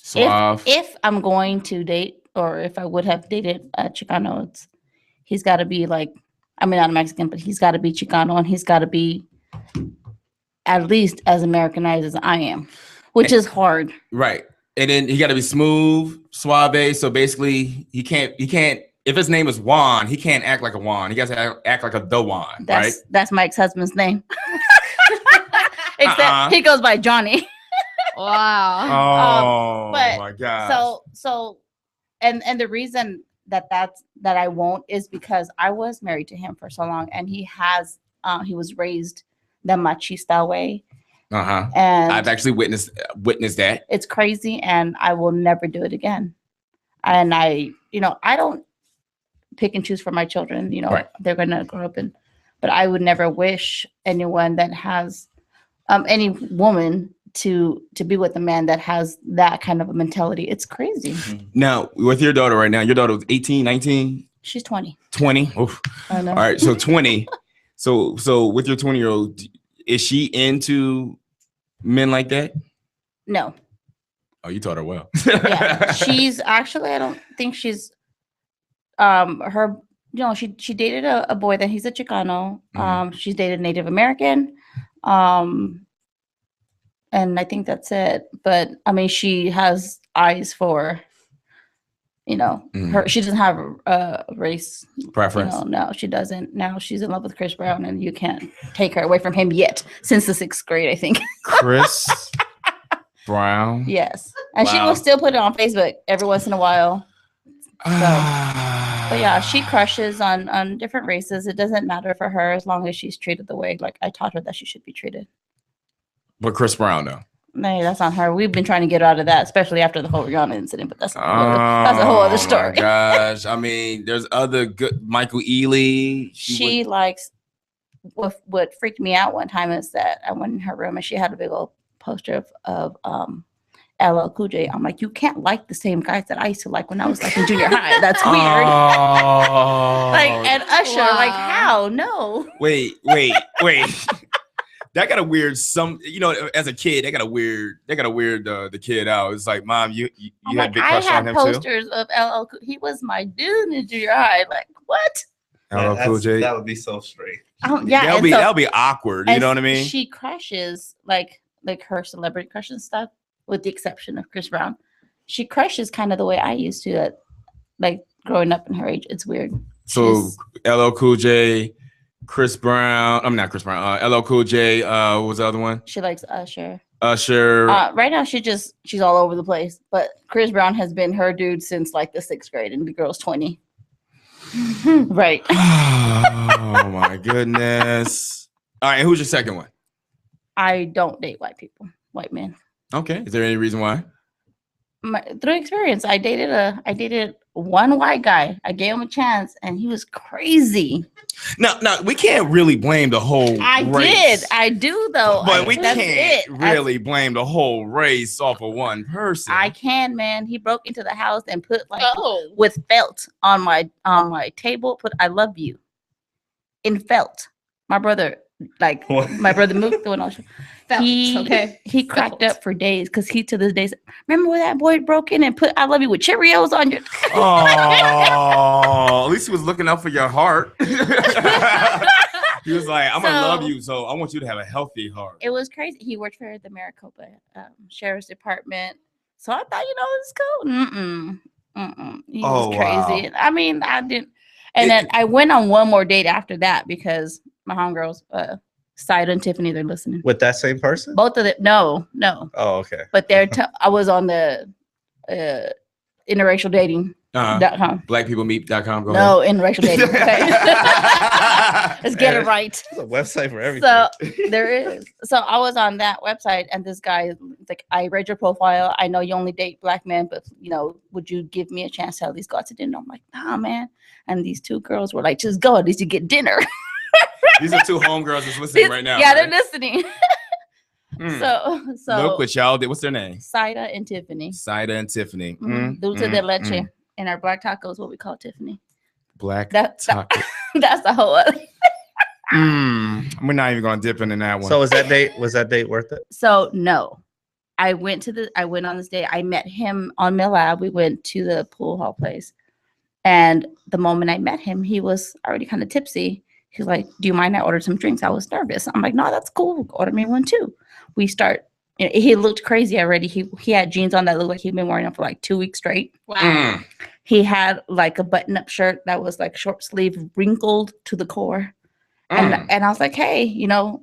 suave. If I'm going to date, or if I would have dated a Chicano, he's got to be like, I mean, not a Mexican, but he's got to be Chicano, and he's got to be at least as Americanized as I am, which is hard. Right. And then he got to be smooth, suave. So basically, he can't, if his name is Juan, he can't act like a Juan. He got to act like a the Juan, right? That's my ex-husband's name. Except he goes by Johnny. Wow. Oh, my God. So, and the reason that I won't is because I was married to him for so long, and he was raised the machista way, And I've actually witnessed that. it's crazy, and I will never do it again. And I don't pick and choose for my children. Right. They're gonna grow up but I would never wish anyone that has any woman to be with a man that has that kind of a mentality. It's crazy. Now, with your daughter right now, your daughter was 18, 19? She's 20. 20? Oof. I know. All right, so 20. So with your 20-year-old, is she into men like that? No. Oh, you taught her well. Yeah. She's actually, I don't think she's her, she dated a boy that he's a Chicano. She's dated Native American. And I think that's it. But I mean, she has eyes for, her. She doesn't have a race preference. No, she doesn't. Now she's in love with Chris Brown, and you can't take her away from him yet. Since the 6th grade, I think. Chris Brown. Yes, and she Wow. will still put it on Facebook every once in a while. So, but yeah, she crushes on different races. It doesn't matter for her as long as she's treated the way like I taught her that she should be treated. But Chris Brown, though. No, that's on her. We've been trying to get her out of that, especially after the whole Rihanna incident. But that's a whole other story. Oh my gosh! I mean, there's other good. Michael Ealy. She likes. What freaked me out one time is that I went in her room and she had a big old poster of LL Cool J. I'm like, you can't like the same guys that I used to like when I was like in junior high. That's weird. Like, and Usher, like, how? No. Wait. That got a weird as a kid, that got a weird the kid out. It's like, Mom, you I'm had like, big crush I on had him posters of LL Cool. He was my dude in junior high. Like, what? too. LL Cool J. That would be so strange. Yeah, that'll be awkward. You know what I mean? She crushes like her celebrity crush and stuff, with the exception of Chris Brown. She crushes kind of the way I used to, like growing up in her age. It's weird. So LL Cool J, Chris Brown. I'm not Chris Brown. LL Cool J. What was the other one? She likes Usher. Usher. Right now, she's all over the place. But Chris Brown has been her dude since like the 6th grade, and the girl's 20. Right. Oh my goodness. All right, who's your second one? I don't date white men. Okay. Is there any reason why? Through experience, I dated one white guy. I gave him a chance, and he was crazy. No, we can't really blame the whole race. I do though. But we can't really blame the whole race off of one person. I can, man. He broke into the house and put with felt on my table. Put "I love you" in felt. My brother Mook, the one else. He cracked up for days because he to this day said, "Remember when that boy broke in and put 'I love you' with Cheerios on your?" Oh, at least he was looking out for your heart. He was like, "I'm gonna love you, so I want you to have a healthy heart." It was crazy. He worked for the Maricopa Sheriff's Department, so I thought, it's cool. He was crazy. Wow. I mean, I didn't. And then I went on one more date after that because my homegirls, Saida and Tiffany, they're listening. With that same person? Both of them. No. Oh, okay. But I was on the interracial dating.com. Blackpeoplemeet.com. No, interracial dating. Okay. Let's get it right. There's a website for everything. So there is. So I was on that website, and this guy is like, I read your profile. I know you only date black men, but would you give me a chance to at least go out to dinner? I'm like, nah, man. And these two girls were like, just go, at least you get dinner. These are two homegirls that's listening right now. Yeah, right? they're listening. So look what y'all did. What's their name? Saida and Tiffany. Dulce de leche. And our black taco is what we call Tiffany. Taco. That's the whole other. We're not even gonna dip into that one. So was that date worth it? So no. I went on this day. I met him on Millab. We went to the pool hall place. And the moment I met him, he was already kind of tipsy. He's like, "Do you mind I ordered some drinks?" I was nervous. I'm like, "No, that's cool. Order me one too." We start. He looked crazy already. He had jeans on that looked like he'd been wearing them for like 2 weeks straight. Wow. He had like a button-up shirt that was like short sleeve, wrinkled to the core. And I was like, "Hey, I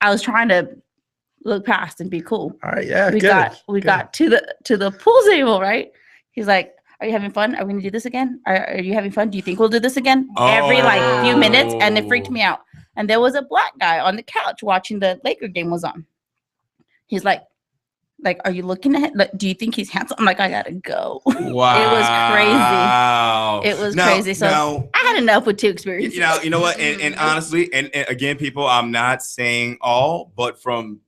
was trying to look past and be cool." All right, yeah. We got to the pool table, right? He's like, "Are you having fun? Are we gonna do this again? Are you having fun? Do you think we'll do this again?" Every like few minutes, and it freaked me out. and there was a black guy on the couch watching the Laker game was on. He's like, are you looking at him? Like, do you think he's handsome? I'm like, I gotta go. Wow. It was crazy. So I had enough with 2 experiences. You know what? And honestly, and again, people, I'm not saying all, but from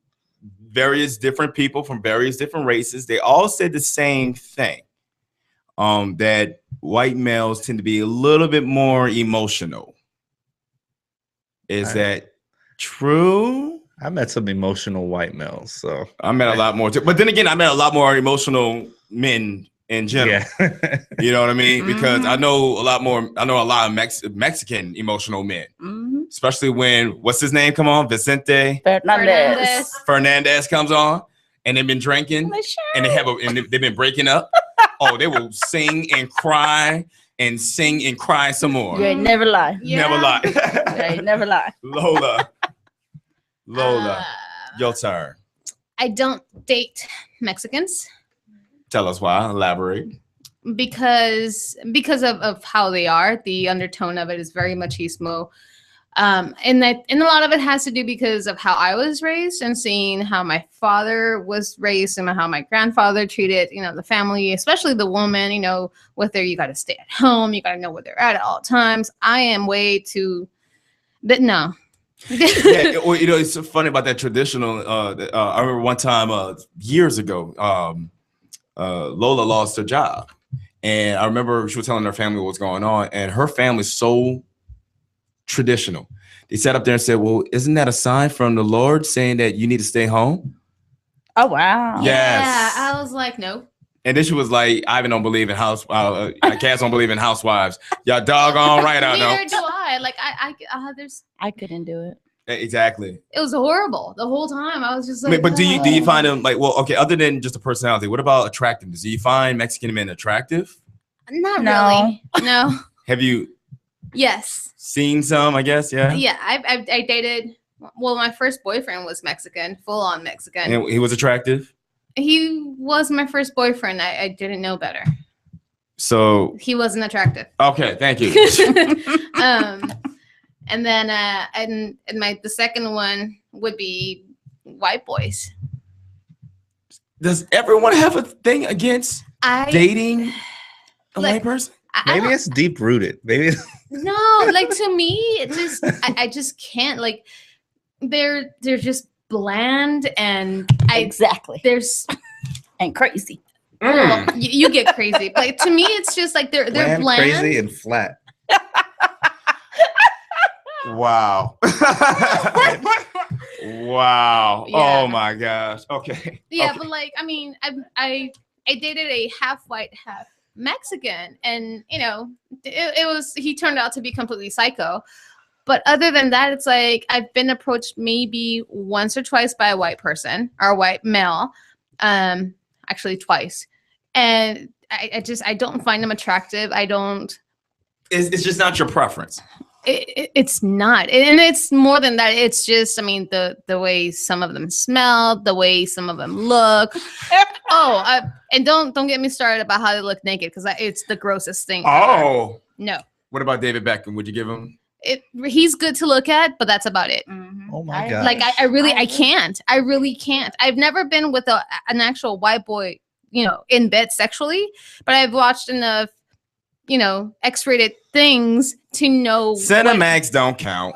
various different people from various different races, they all said the same thing. That white males tend to be a little bit more emotional. Is that true? I met some emotional white males, so I met a lot more too. But then again, I met a lot more emotional men in general. Yeah. You know what I mean? Because I know a lot of Mexican emotional men, especially when what's his name come on, Vicente Fernandez comes on, and they've been drinking, and they've been breaking up. Oh, they will sing and cry and sing and cry some more. You ain't never lie. Never lie. You ain't never lie. Lola, your turn. I don't date Mexicans. Tell us why. Elaborate. Because of how they are. The undertone of it is very machismo. And a lot of it has to do because of how I was raised and seeing how my father was raised and how my grandfather treated, the family, especially the woman, whether you got to stay at home, you got to know where they're at all times. I am way too, but no. Yeah, well, it's so funny about that traditional. I remember one time years ago, Lola lost her job, and I remember she was telling her family what was going on, and her family's so traditional. They sat up there and said, "Well, isn't that a sign from the Lord saying that you need to stay home?" Oh wow! Yes. Yeah, I was like, no. And then she was like, "Ivan don't believe in cats don't believe in housewives." Y'all doggone right, I know. Neither do I. Like I couldn't do it. Exactly. It was horrible the whole time. I was just like, but do you find them like, well, okay, other than just a personality, what about attractiveness? Do you find Mexican men attractive? Not really. No. Have you? Yes. Seen some, I guess. Yeah. Yeah, I dated. Well, my first boyfriend was Mexican, full on Mexican. And he was attractive. He was my first boyfriend. I didn't know better. So he wasn't attractive. Okay, thank you. And then the second one would be white boys. Does everyone have a thing against dating a white person? Maybe it's deep rooted. Maybe no, like to me, it just I just can't. Like they're just bland and there's and crazy. Well, you get crazy. Like to me, it's just like they're bland, crazy, and flat. Wow. Wow. Yeah. Oh my gosh. Okay. Yeah, okay. but like I mean, I dated a half white, half Mexican, and it was he turned out to be completely psycho. But other than that, it's like I've been approached maybe once or twice by a white person or a white male, actually twice, and I don't find them attractive. I don't. It's just not your preference. It's not, and it's more than that. It's just, I mean, the way some of them smell, the way some of them look. And don't get me started about how they look naked, because it's the grossest thing. Oh no. What about David Beckham? Would you give him? He's good to look at, but that's about it. Oh my god! Like I really can't. I really can't. I've never been with an actual white boy, in bed sexually, but I've watched enough, X-rated things to know. Cinemax don't count.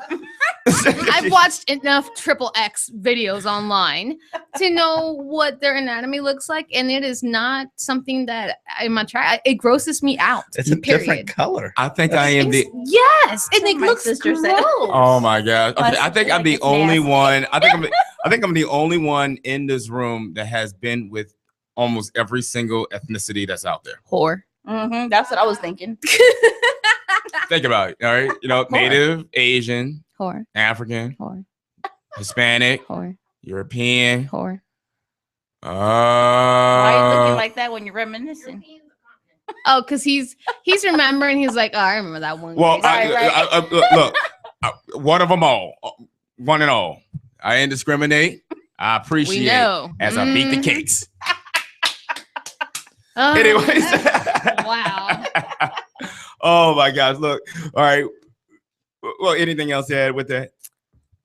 I've watched enough XXX videos online to know what their anatomy looks like, and it is not something that I'm attracted. It grosses me out. It's a different color. I think I am the. Yes, and it looks gross. Oh my god! Okay, I think I'm the only one. I think I'm the only one in this room that has been with almost every single ethnicity that's out there. Whore. Mm-hmm, that's what I was thinking. Think about it. All right, Native, Asian, whore, African, whore, Hispanic, whore, European, whore. Why are you looking like that when you're reminiscing? Oh, because he's remembering. He's like, oh, I remember that one. Well, look, one of them all, one and all. I ain't discriminate. I appreciate as I beat the cakes. Anyways. Wow. Oh my gosh! Look, all right. Well, anything else to add with that?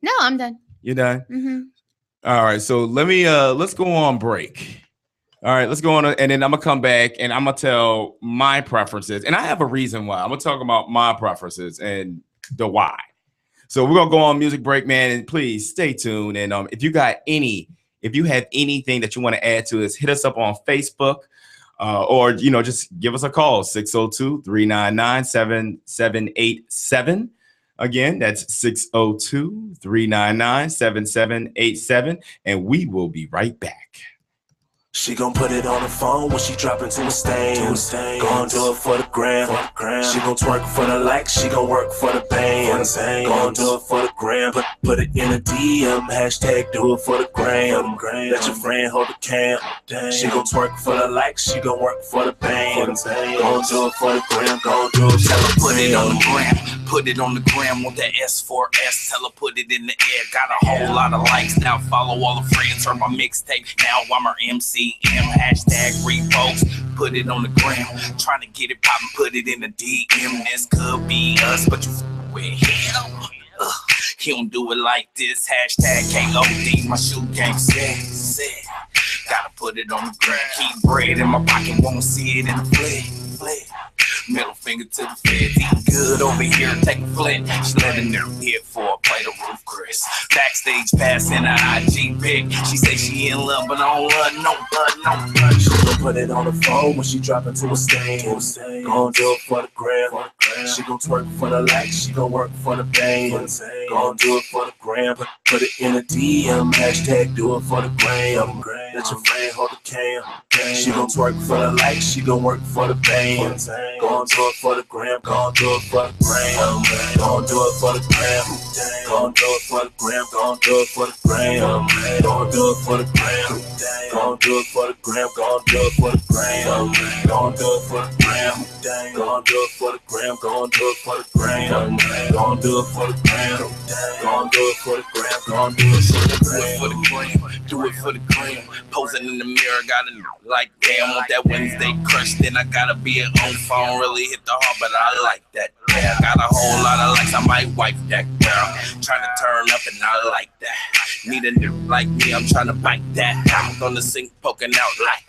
No, I'm done. You're done? Mm-hmm. All right. So let's go on break. All right, let's go on, and then I'm gonna come back and I'm gonna tell my preferences, and I have a reason why. I'm gonna talk about my preferences and the why. So we're gonna go on music break, man, and please stay tuned. And if you have anything that you want to add to us, hit us up on Facebook, or just give us a call 602-399-7787. Again, that's 602-399-7787, and we will be right back. She gon' put it on the phone when she drop into a stain. Gon' do it for the gram. She gon' twerk for the likes. She gon' work for the bands. Gon' do it for the gram. Put it in a DM. Hashtag do it for the gram. Let your friend hold the cam. She gon' twerk for the likes. She gon' work for the bands. Gon' do it for the gram. Gon' do it for the gram. Put it on the gram. Put it on the gram with that S4S. Tell her put it in the air. Got a whole lot of likes. Now follow all the friends. Heard my mixtape. Now I'm her MC. Hashtag repost, put it on the gram. Trying to get it poppin', put it in the DM. This could be us, but you with him. He don't do it like this. Hashtag KOD, my shoe game set. Gotta put it on the gram. Keep bread in my pocket, won't see it in the flick. Middle finger to the feds, eating good over here, take a flint. She letting her hit for a plate of roof Chris. Backstage pass in her IG pic. She say she in love, but I don't love no blood. She gon' put it on the phone when she drop into a stain. Gon' do it for the gram. She gon' twerk for the likes. She gon' work for the bands. Gon' do it for the gram. Put it in a DM. Hashtag do it for the gram. Let your friend hold the cam. She gon' twerk for the likes. She gon' work for the bands. Gon' do it for the gram. Gon' do it for the gram. Gon' do it for the gram. Gon' do it for the gram. Gon' do it for the gram. Gon' do it for the gram. Gon' do it for the gram. Gon' do it for the gram. Gon' do it for the gram. Gon' do it for the gram. Gon' do it for the gram. Gon' do it for the gram. Gon' do it for the gram. Gon' do it for the gram. Do it for the gram. Posing in the mirror, gotta like damn. Want that Wednesday crush, then I gotta be on the phone. Really hit the heart, but I like that. Yeah, got a whole lot of likes. I might wipe that girl. Trying to turn up, and I like that. Need a nigga like me, I'm trying to bite that. I'm on the sink, poking out like.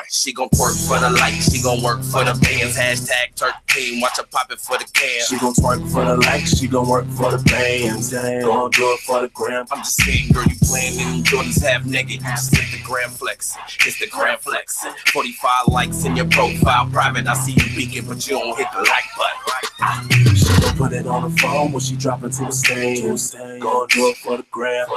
She gon' twerk for the likes. She gon' work for the bands. Hashtag Turk team. Watch her pop it for the can. She gon' twerk for the likes. She gon' work for the bands. Gon' do it for the gram. I'm just saying, girl, you playing in Jordans half naked. You just hit the gram flex. It's the gram flex. 45 likes in your profile private. I see you peeking, but you don't hit the like button. She gon' put it on the phone when she drop into a stain. Gon' do it for the gram.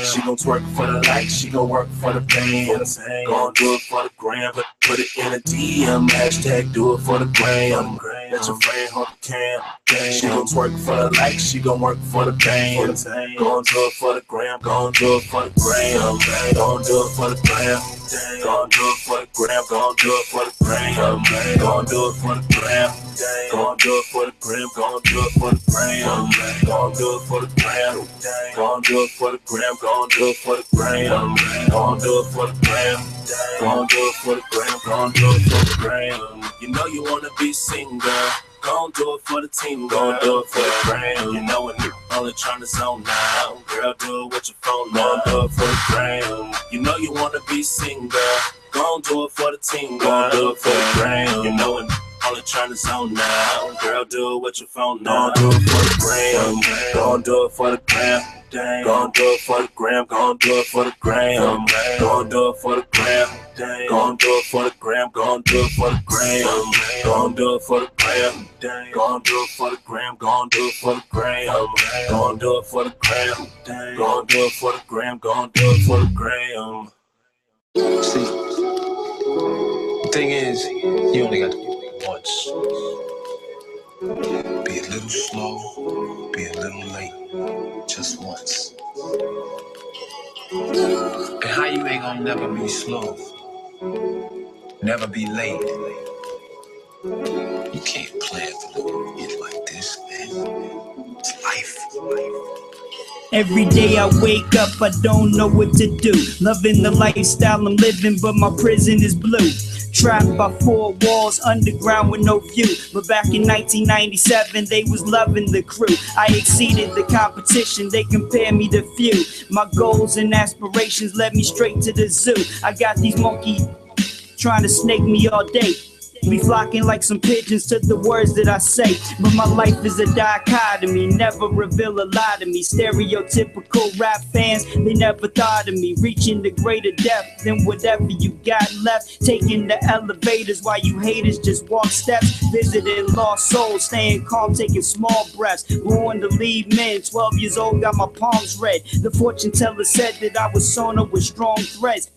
She gon' twerk for the likes. She gon' work for the bands. Gon' do it for the gram. Put it in a DM. Hashtag do it for the gram. Let your friend hold the cam. She gon' twerk for the likes. She gon' work for the bands. Gon' do it for the gram. Gon' do it for the gram. Gon' do it for the gram. Gon' do it for the gram. Gon' do it for the gram. Gon' do it for the gram. Gon' do it for the gram. Gon' do it for the gram. Gon' do it for the gram. Gon' do it for the gram. Gon' do it for the gram. Gon' do it for the gram. Gon' do it for the gram. Gon' do it for the gram. You know you wanna be single. Gon' do it for the team. Gon' do it for the gram. You know when you're only trying to zone now. Girl, do it with your phone. Gon' do it for the gram. You know you wanna be single. Gon' do it for the team. Gon' do it for the gram. You know when only trying to zone now. Girl, do it with your phone now. Gon' do it for the gram. Gon' do it for the gram. Gon' do it for the gram. Gon' do it for the gram. Gon' do it for the gram. Gon' do it for the gram. Gon' do it for the gram. Gon' do it for the gram. Gon' do it for the gram. Gon' do it for the gram. Gon' do it for the gram. Gon' do it for the gram. Gon' do it for the gram. See, the thing is, you only got to do it once. Be a little slow, be a little late, just once. And how you ain't gonna never be slow, never be late? You can't plan for it like this, man. It's life. Every day I wake up, I don't know what to do. Loving the lifestyle I'm living, but my prison is blue. Trapped by four walls, underground with no view. But back in 1997, they was loving the crew. I exceeded the competition, they compare me to few. My goals and aspirations led me straight to the zoo. I got these monkeys trying to snake me all day. Be flocking like some pigeons to the words that I say. But my life is a dichotomy, never reveal a lie to me. Stereotypical rap fans, they never thought of me reaching the greater depth than whatever you got left. Taking the elevators while you haters just walk steps. Visiting lost souls, staying calm, taking small breaths. Born to lead men, 12 years old, got my palms red. The fortune teller said that I was sewn up with strong threads.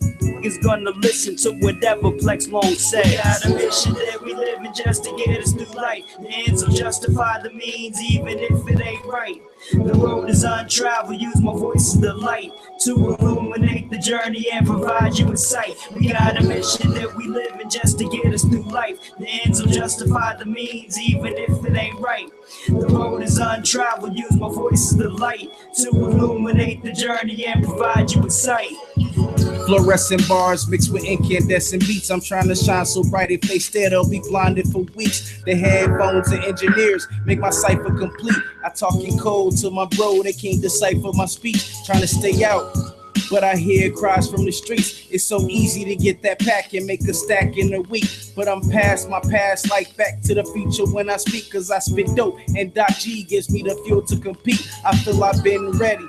Is gonna listen to whatever Plex Long says. We got a mission that we living just to get us through life. The ends will justify the means, even if it ain't right. The road is untraveled, use my voice as the light to illuminate the journey and provide you insight. We got a mission that we living just to get us through life. The ends will justify the means, even if it ain't right. The road is untraveled, use my voice as the light to illuminate the journey and provide you insight. Fluorescent bars mixed with incandescent beats. I'm trying to shine so bright if they stare, they'll be blinded for weeks. The headphones and engineers make my cipher complete. I talk in code to my bro, they can't decipher my speech. Trying to stay out, but I hear cries from the streets. It's so easy to get that pack and make a stack in a week. But I'm past my past, like Back to the Future when I speak. Cause I spit dope and Doc G gives me the fuel to compete. I feel I've been ready.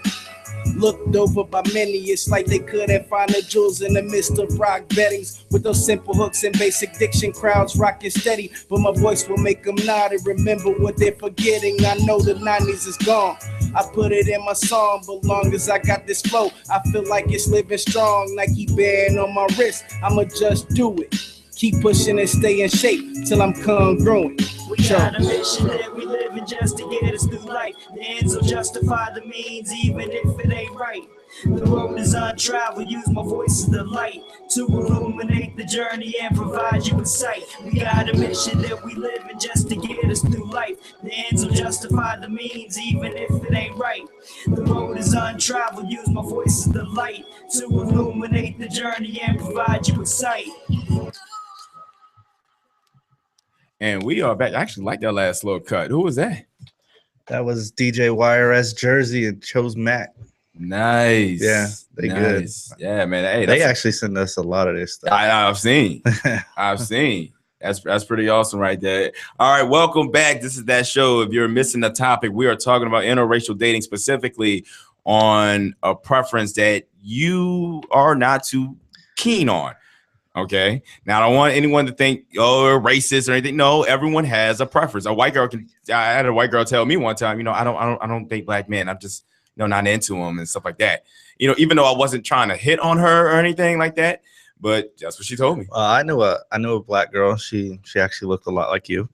Looked over by many, it's like they couldn't find the jewels in the midst of rock beddings. With those simple hooks and basic diction, crowds rocking steady. But my voice will make them nod and remember what they're forgetting. I know the 90s is gone, I put it in my song. But long as I got this flow, I feel like it's living strong. Nike band on my wrist, I'ma just do it. Keep pushing and stay in shape till I'm congruent. We got a mission that we living just to get us through life. The ends will justify the means, even if it ain't right. The road is untraveled, use my voice as the light to illuminate the journey and provide you insight. We got a mission that we living just to get us through life. The ends will justify the means, even if it ain't right. The road is untraveled, use my voice as the light to illuminate the journey and provide you insight. And we are back. I actually like that last little cut. Who was that? That was DJ YRS Jersey and Chose Mac. Nice. Yeah, they good. Yeah, man. Hey, they actually send us a lot of this stuff. I've seen. That's pretty awesome right there. All right, welcome back. This is That Show. If you're missing the topic, we are talking about interracial dating, specifically on a preference that you are not too keen on. Okay. Now, I don't want anyone to think, oh, racist or anything. No, everyone has a preference. A white girl I had a white girl tell me one time, I don't date black men. I'm just, not into them and stuff like that. Even though I wasn't trying to hit on her or anything like that, but that's what she told me. I knew a black girl. She actually looked a lot like you.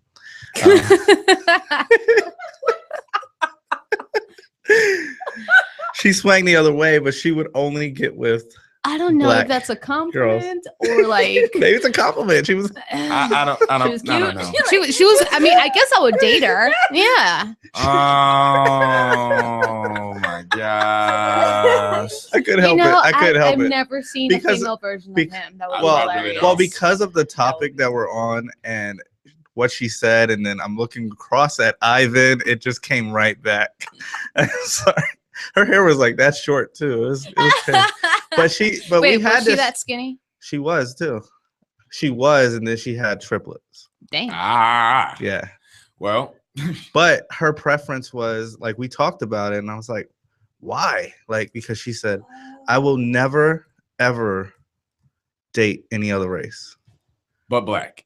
She swung the other way, but she would only get with. I don't know if that's a compliment or like maybe it's a compliment. She was. I don't. She was cute. No. She was. I mean, I guess I would date her. Yeah. Oh my gosh! I couldn't help it. I couldn't help it. I've never seen a female version of him. That was well, because of the topic that we're on and what she said, and then I'm looking across at Ivan. It just came right back. I'm sorry. Her hair was like that short too. It was but wait, we had was she that skinny? She was too. She was, and then she had triplets. Damn. Yeah. Well, but her preference was like we talked about it, and I was like, why? Like because she said, I will never ever date any other race, but black.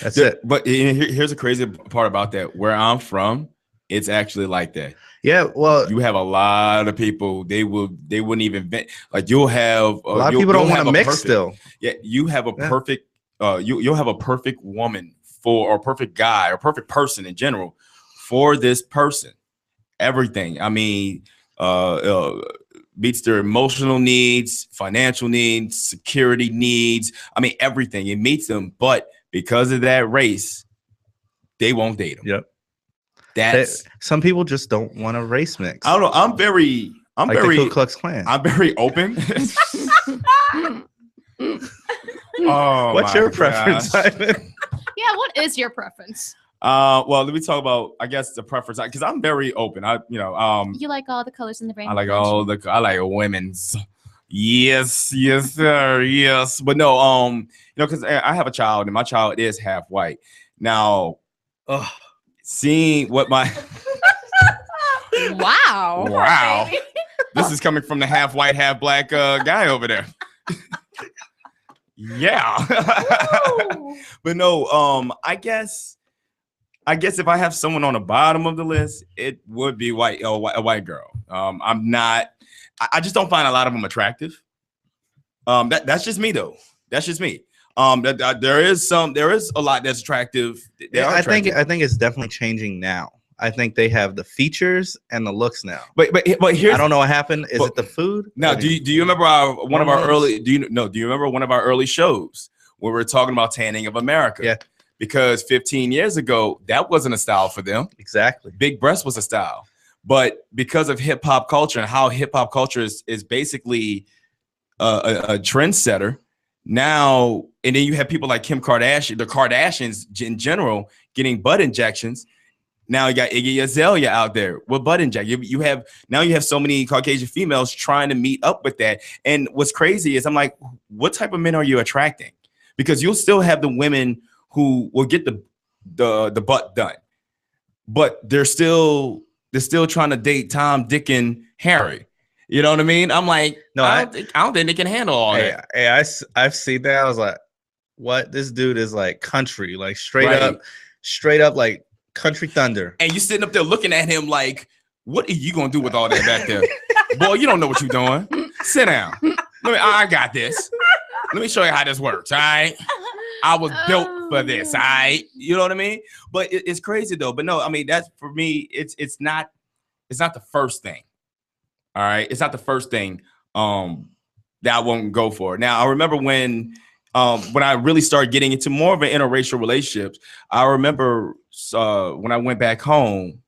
That's it. But here's the crazy part about that. Where I'm from, it's actually like that. Yeah, well, you have a lot of people. They wouldn't even like. You'll have a lot of people don't want to mix still. Yeah, you have a perfect. You'll have a perfect woman or perfect guy or perfect person in general for this person. Everything. I mean, meets their emotional needs, financial needs, security needs. I mean, everything. It meets them, but because of that race, they won't date them. Yep. That's some people just don't want to race mix. I don't know. I'm very like the Ku Klux Klan. I'm very open. Oh, what's your preference, Simon? Yeah, what is your preference? Well, let me talk about, I guess, the preference, because I'm very open. You like all the colors in the rainbow. I like women's. Yes, yes, sir, yes. But no, because I have a child, and my child is half white. Now, seeing what my wow, this is coming from the half white, half black guy over there. Yeah. But no, I guess if I have someone on the bottom of the list, it would be a white girl. I just don't find a lot of them attractive. That's just me though. That's just me. There is a lot that's attractive. I think it's definitely changing now. I think they have the features and the looks now. But here's, I don't know what happened. Is it the food? Now, do you remember one of our early? Do you remember one of our early shows where we're talking about tanning of America? Yeah. Because 15 years ago, that wasn't a style for them. Exactly. Big breast was a style, but because of hip hop culture and how hip hop culture is basically a trendsetter now, and then you have people like Kim Kardashian, the Kardashians in general, getting butt injections. Now you got Iggy Azalea out there with butt injection. You have so many Caucasian females trying to meet up with that. And what's crazy is I'm like, what type of men are you attracting? Because you'll still have the women who will get the butt done, but they're still trying to date Tom, Dick, and Harry. You know what I mean? I'm like, no, I don't think they can handle all that. Hey, I've seen that. I was like, what? This dude is like country, like straight up like country thunder. And you sitting up there looking at him like, what are you gonna do with all that back there? Boy, you don't know what you're doing. Sit down. I got this. Let me show you how this works. All right. I was built for this. All right. You know what I mean? But it's crazy though. But no, I mean, that's for me, it's not the first thing. All right. It's not the first thing that I won't go for. Now I remember when I really started getting into more of an interracial relationships, I remember when I went back home,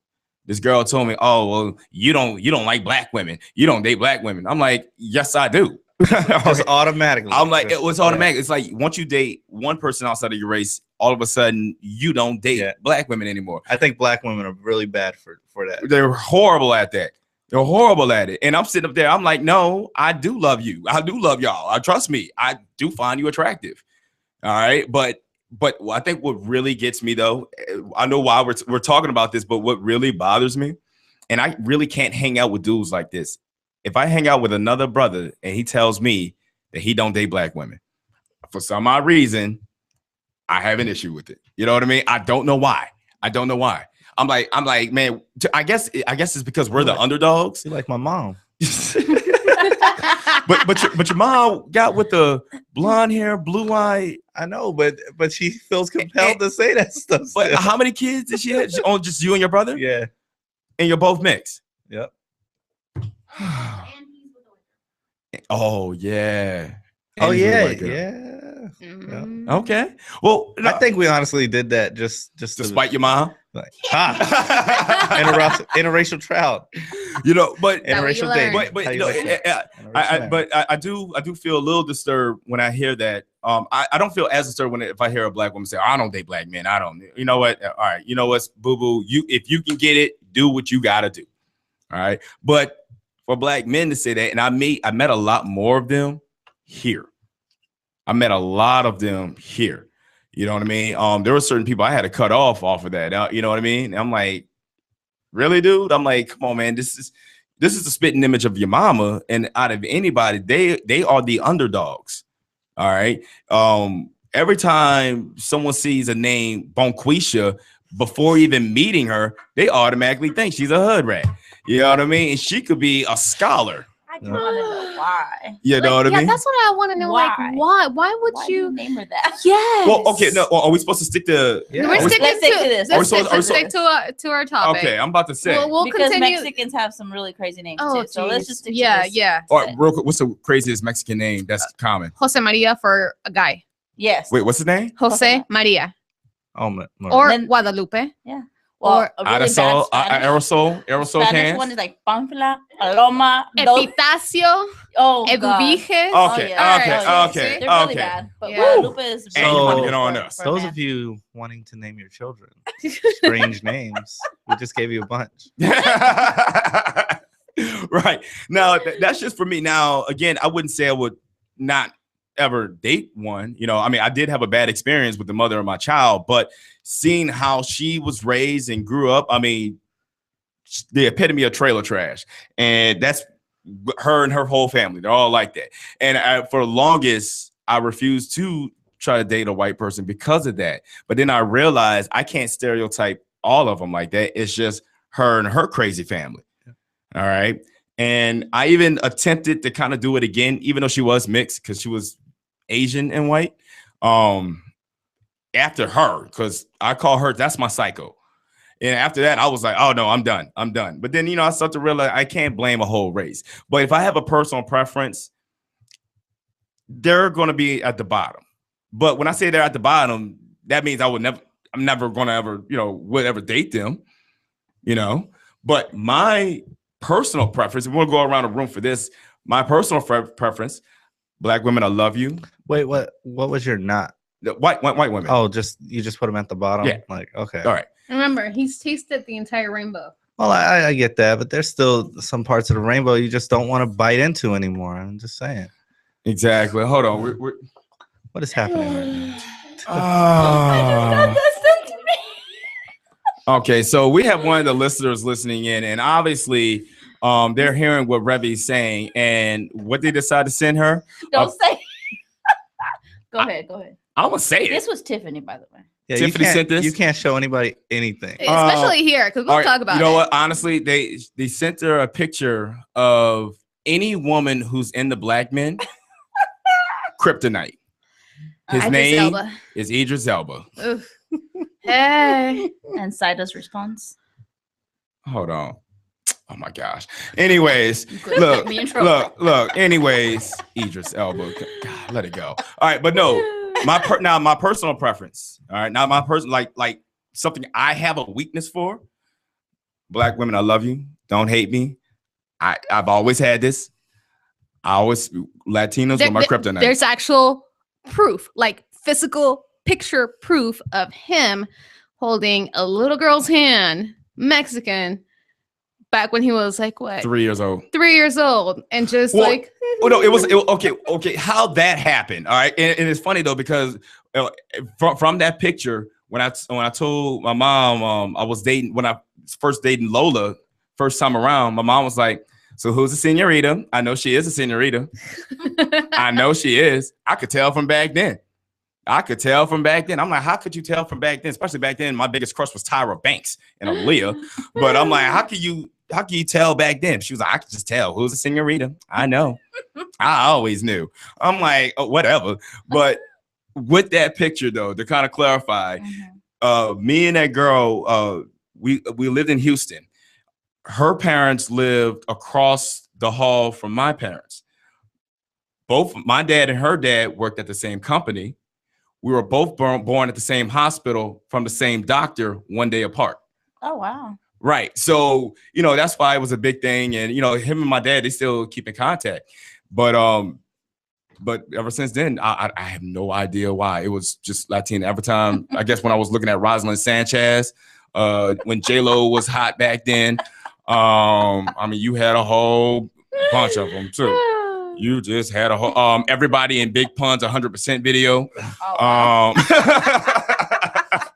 this girl told me, "Oh, well, you don't like black women. You don't date black women." I'm like, "Yes, I do." Just automatically. I'm like, it was automatic. Yeah. It's like once you date one person outside of your race, all of a sudden you don't date black women anymore. I think black women are really bad for that. They're horrible at that. They're horrible at it. And I'm sitting up there. I'm like, no, I do love you. I do love y'all. Trust me. I do find you attractive. All right. But I think what really gets me though, I know why we're talking about this, but what really bothers me, and I really can't hang out with dudes like this. If I hang out with another brother and he tells me that he don't date black women, for some odd reason, I have an issue with it. You know what I mean? I don't know why. I'm like, man, I guess it's because we're the underdogs. You like my mom. but your mom got with the blonde hair, blue eye. I know, but she feels compelled to say that stuff. But how many kids did she have? Oh, just you and your brother? Yeah. And you're both mixed? Yep. Oh yeah. Oh yeah, Mm-hmm. Okay. Well, I think we honestly did that just to spite your mom. Like, interracial child. You know, but interracial dating. But you know, I do feel a little disturbed when I hear that. I don't feel as disturbed if I hear a black woman say, "I don't date black men." I don't. You know what? All right. You know what's boo boo. If you can get it, do what you gotta do. All right. But for black men to say that, and I met a lot more of them here. I met a lot of them here. You know what I mean? There were certain people I had to cut off of that. You know what I mean? And I'm like, really, dude? I'm like, come on, man. This is the spitting image of your mama. And out of anybody, they are the underdogs. All right. Every time someone sees a name Bonquisha, before even meeting her, they automatically think she's a hood rat. You know what I mean? And she could be a scholar. I do want to know why. You know what I mean? That's what I want to know. Why? Like, why? Why would you name her that? Yes. Well, okay. No. Well, are we supposed to stick to? Yeah. We're sticking to this. Let's stick to our topic. Okay, I'm about to say. We'll because continue. Mexicans have some really crazy names too. So let's just stick to this. Yeah. All right, real quick. What's the craziest Mexican name that's common? Jose Maria for a guy. Yes. Wait, what's his name? Jose Maria. Oh, or Guadalupe. Yeah. Well, a really aerosol, bad aerosol Spanish cans. one is like Pamphla, Paloma, Epitacio, oh, God. Eduviges. Okay, yeah. okay, Oh, okay, They're really okay. bad. But Yeah. Guadalupe is And you want to get on for- us. for Those man. of you wanting to name your children strange names, we just gave you a bunch. Right. Now, that's just for me. Now, again, I wouldn't say I would not ever date one. You know, I mean, I did have a bad experience with the mother of my child, but seeing how she was raised and grew up, I mean, the epitome of trailer trash. And that's her and her whole family. They're all like that. And for the longest, I refused to try to date a white person because of that. But then I realized I can't stereotype all of them like that. It's just her and her crazy family. All right. And I even attempted to kind of do it again, even though she was mixed because she was Asian and white. After her, because I call her, that's my psycho. And after that, I was like, oh no, I'm done. I'm done. But then, you know, I started to realize I can't blame a whole race. But if I have a personal preference, they're going to be at the bottom. But when I say they're at the bottom, that means I'm never going to ever, you know, would ever date them, you know. But my personal preference, and we'll go around the room for this, my personal preference, Black women, I love you. Wait, what was your not? The white women. Oh, you just put them at the bottom? Yeah. Like, okay. All right. Remember, he's tasted the entire rainbow. Well, I get that, but there's still some parts of the rainbow you just don't want to bite into anymore. I'm just saying. Exactly. Hold on. What is happening right now? Okay, so we have one of the listeners listening in, and obviously they're hearing what Revi's saying, and what they decide to send her. Don't say. Go ahead. I'm gonna say it. This was Tiffany, by the way. Yeah, Tiffany sent this. You can't show anybody anything. Especially here, because we'll all right, talk about you know it. what? Honestly, they sent her a picture of any woman who's in the Black men kryptonite. His Idris name Elba. is Idris Elba. Oof. Hey. And Saida's response. Hold on. Oh my gosh. Anyways, could look, get me in trouble. look. Anyways, Idris Elba. God, let it go. All right, but no, my personal preference. All right, now my person like something I have a weakness for. Black women, I love you. Don't hate me. I've always had this. Latinos were my kryptonite. There's actual proof, like physical picture proof of him holding a little girl's hand, Mexican, back when he was like what? 3 years old. 3 years old, and just Well, like. Oh no, it was okay. How that happened? All right, and it's funny though because from that picture, when I told my mom I was dating when I first dating Lola, first time around, my mom was like, "So who's a señorita?" I know she is a señorita. I know she is. I could tell from back then. I'm like, how could you tell from back then? Especially back then, my biggest crush was Tyra Banks and Aaliyah. But I'm like, how can you tell back then? She was like, I could just tell who's a señorita. I know. I always knew. I'm like, oh, whatever. But with that picture though, to kind of clarify, me and that girl, we lived in Houston. Her parents lived across the hall from my parents. Both my dad and her dad worked at the same company. We were both born at the same hospital from the same doctor 1 day apart. Oh, wow. Right. So, you know, that's why it was a big thing. And, you know, him and my dad, they still keep in contact. But ever since then, I have no idea why. It was just Latina. Every time, I guess when I was looking at Rosalind Sanchez, when J-Lo was hot back then, I mean, you had a whole bunch of them too. You just had a whole everybody in Big Pun's 100% video.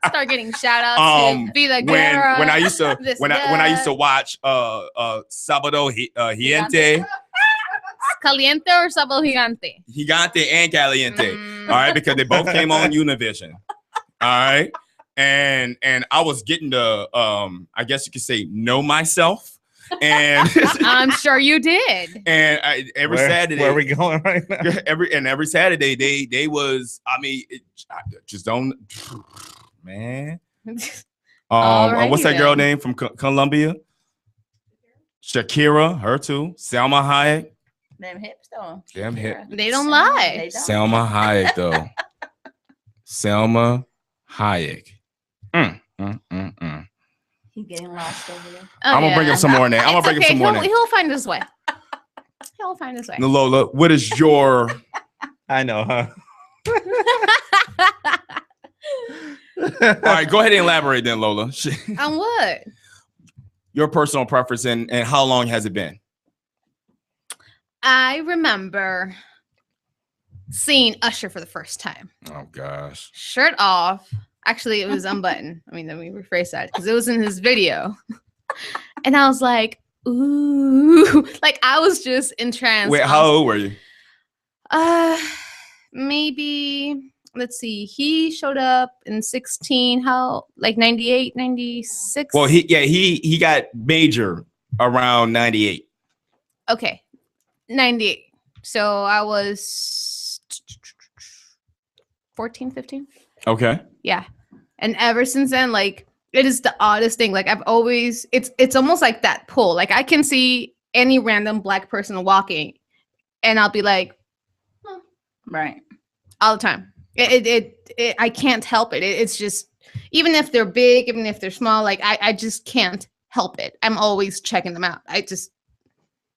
Start getting shout outs to Vida Guerra. When I used to watch Sábado Gigante. Caliente or Sábado Gigante? Gigante and Caliente. All right, because they both came on Univision. All right. And I was getting to I guess you could say know myself. And I'm sure you did. And every Saturday, where are we going right now? Every Saturday they was, I mean, just don't, man. What's that girl name from Colombia? Shakira, her too. Salma Hayek. Them hips though. Damn hip. They don't lie. They don't. Salma Hayek though. Salma Hayek. He's getting lost over there. I'm gonna bring him some more in there. I'm gonna bring him some more in there. He'll find his way. He'll find his way. Now, Lola, what is your? I know, huh? All right, go ahead and elaborate then, Lola. On what? Your personal preference and how long has it been? I remember seeing Usher for the first time. Oh gosh. Shirt off. Actually, it was unbuttoned. I mean, let me rephrase that because it was in his video. And I was like, ooh. Like I was just entranced. Wait, how old were you? Maybe, let's see. He showed up in 16. How, like 98, 96? Well, he got major around 98. Okay. 98. So I was 14, 15. Okay. Yeah. And ever since then, like, it is the oddest thing. Like, I've always, it's almost like that pull. Like, I can see any random Black person walking and I'll be like, oh. Right. All the time. I can't help it. It's just, even if they're big, even if they're small, like, I just can't help it. I'm always checking them out.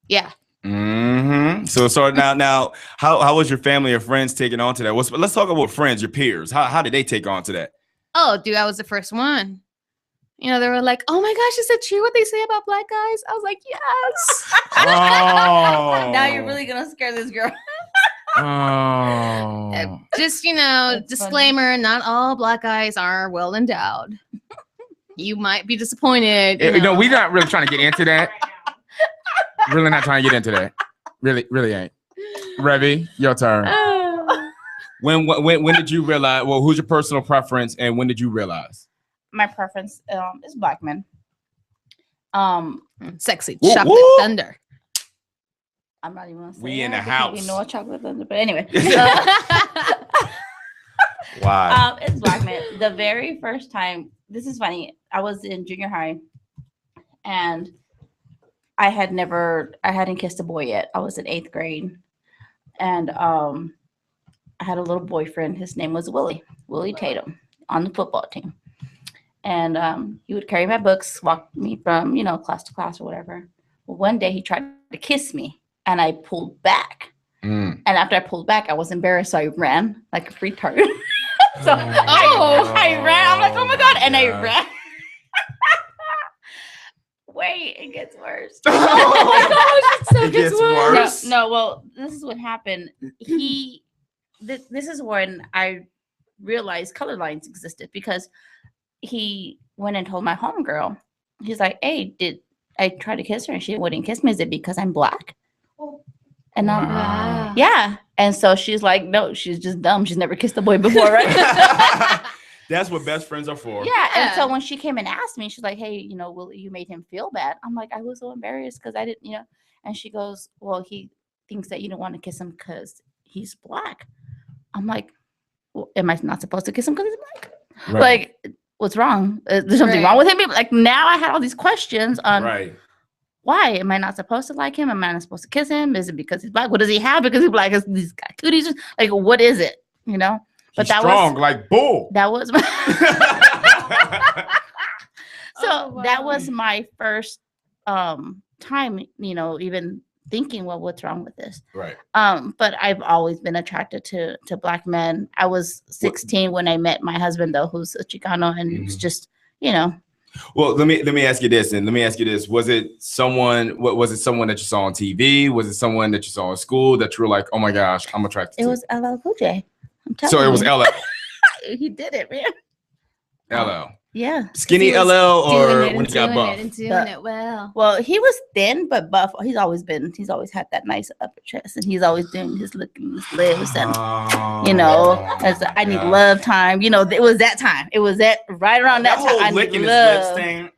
Yeah. Mm-hmm. So now, how was your family or friends taking on to that? Let's talk about friends, your peers. How did they take on to that? Oh, dude, I was the first one. You know, they were like, "Oh my gosh, is it true what they say about Black guys?" I was like, "Yes." Oh. Now you're really gonna scare this girl. Oh. Just, you know, That's disclaimer: funny. not all Black guys are well endowed. You might be disappointed. No, we're not really trying to get into that. Really not trying to get into that. Really ain't. Revy, your turn. When did you realize? Well, who's your personal preference, and when did you realize? My preference is Black men. Sexy Woo, chocolate woo. thunder. I'm not even gonna say We in the that because house. We know a chocolate thunder, but anyway. Why? It's Black men. The very first time, this is funny. I was in junior high, and I hadn't kissed a boy yet. I was in 8th grade, and I had a little boyfriend. His name was Willie Tatum, on the football team. And he would carry my books, walk me from, class to class or whatever. Well, one day he tried to kiss me and I pulled back. And after I pulled back, I was embarrassed. So I ran like a retard. I ran. I'm like, oh my God. And I ran. Wait, it gets worse. Oh my gosh, It gets worse. No, well, this is what happened. This is when I realized color lines existed because he went and told my homegirl. He's like, "Hey, did I try to kiss her and she wouldn't kiss me? Is it because I'm Black?" And I'm yeah. And so she's like, "No, she's just dumb. She's never kissed a boy before, right?" That's what best friends are for. Yeah. And so when she came and asked me, she's like, "Hey, Will, you made him feel bad?" I'm like, I was so embarrassed because I didn't, And she goes, "Well, he thinks that you don't want to kiss him because he's Black." I'm like, well, am I not supposed to kiss him because he's Black? Right. Like, what's wrong? There's something wrong with him? Like, now I had all these questions on why am I not supposed to like him? Am I not supposed to kiss him? Is it because he's Black? What does he have because he's Black? Is these guy cooties? Like, what is it? But He's that strong, was like bull. That was my that was my first time, even thinking, well, what's wrong with this? Right. But I've always been attracted to Black men. I was 16 when I met my husband, though, who's a Chicano, and it's just, Well, let me ask you this, and was it someone that you saw on TV? Was it someone that you saw in school that you were like, oh my gosh, I'm attracted to? It was LL Cool J. So it was LL. He did it, man. LL. Yeah. Skinny LL or when he got buff? Doing it well. Well, he was thin but buff. He's always had that nice upper chest, and he's always doing his licking his lips, and as I need love time. It was that time. It was that right around that time. I licking need his love. lips thing.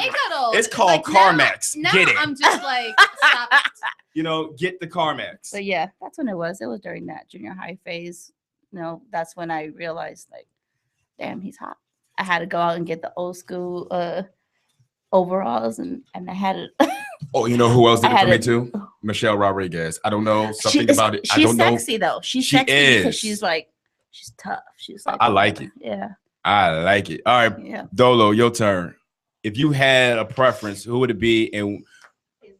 It got old. It's called CarMax. Now Get it. I'm just like, stop it. Get the CarMax. But yeah, that's when it was. It was during that junior high phase. That's when I realized, like, damn, he's hot. I had to go out and get the old school overalls, and I had it. Oh, you know who else did it for me too? Michelle Rodriguez. I don't know something about it. I don't know. She's sexy though. She's sexy because she's tough. She's like, I like it. Yeah. I like it. All right, Yeah. Dolo, your turn. if you had a preference, who would it be and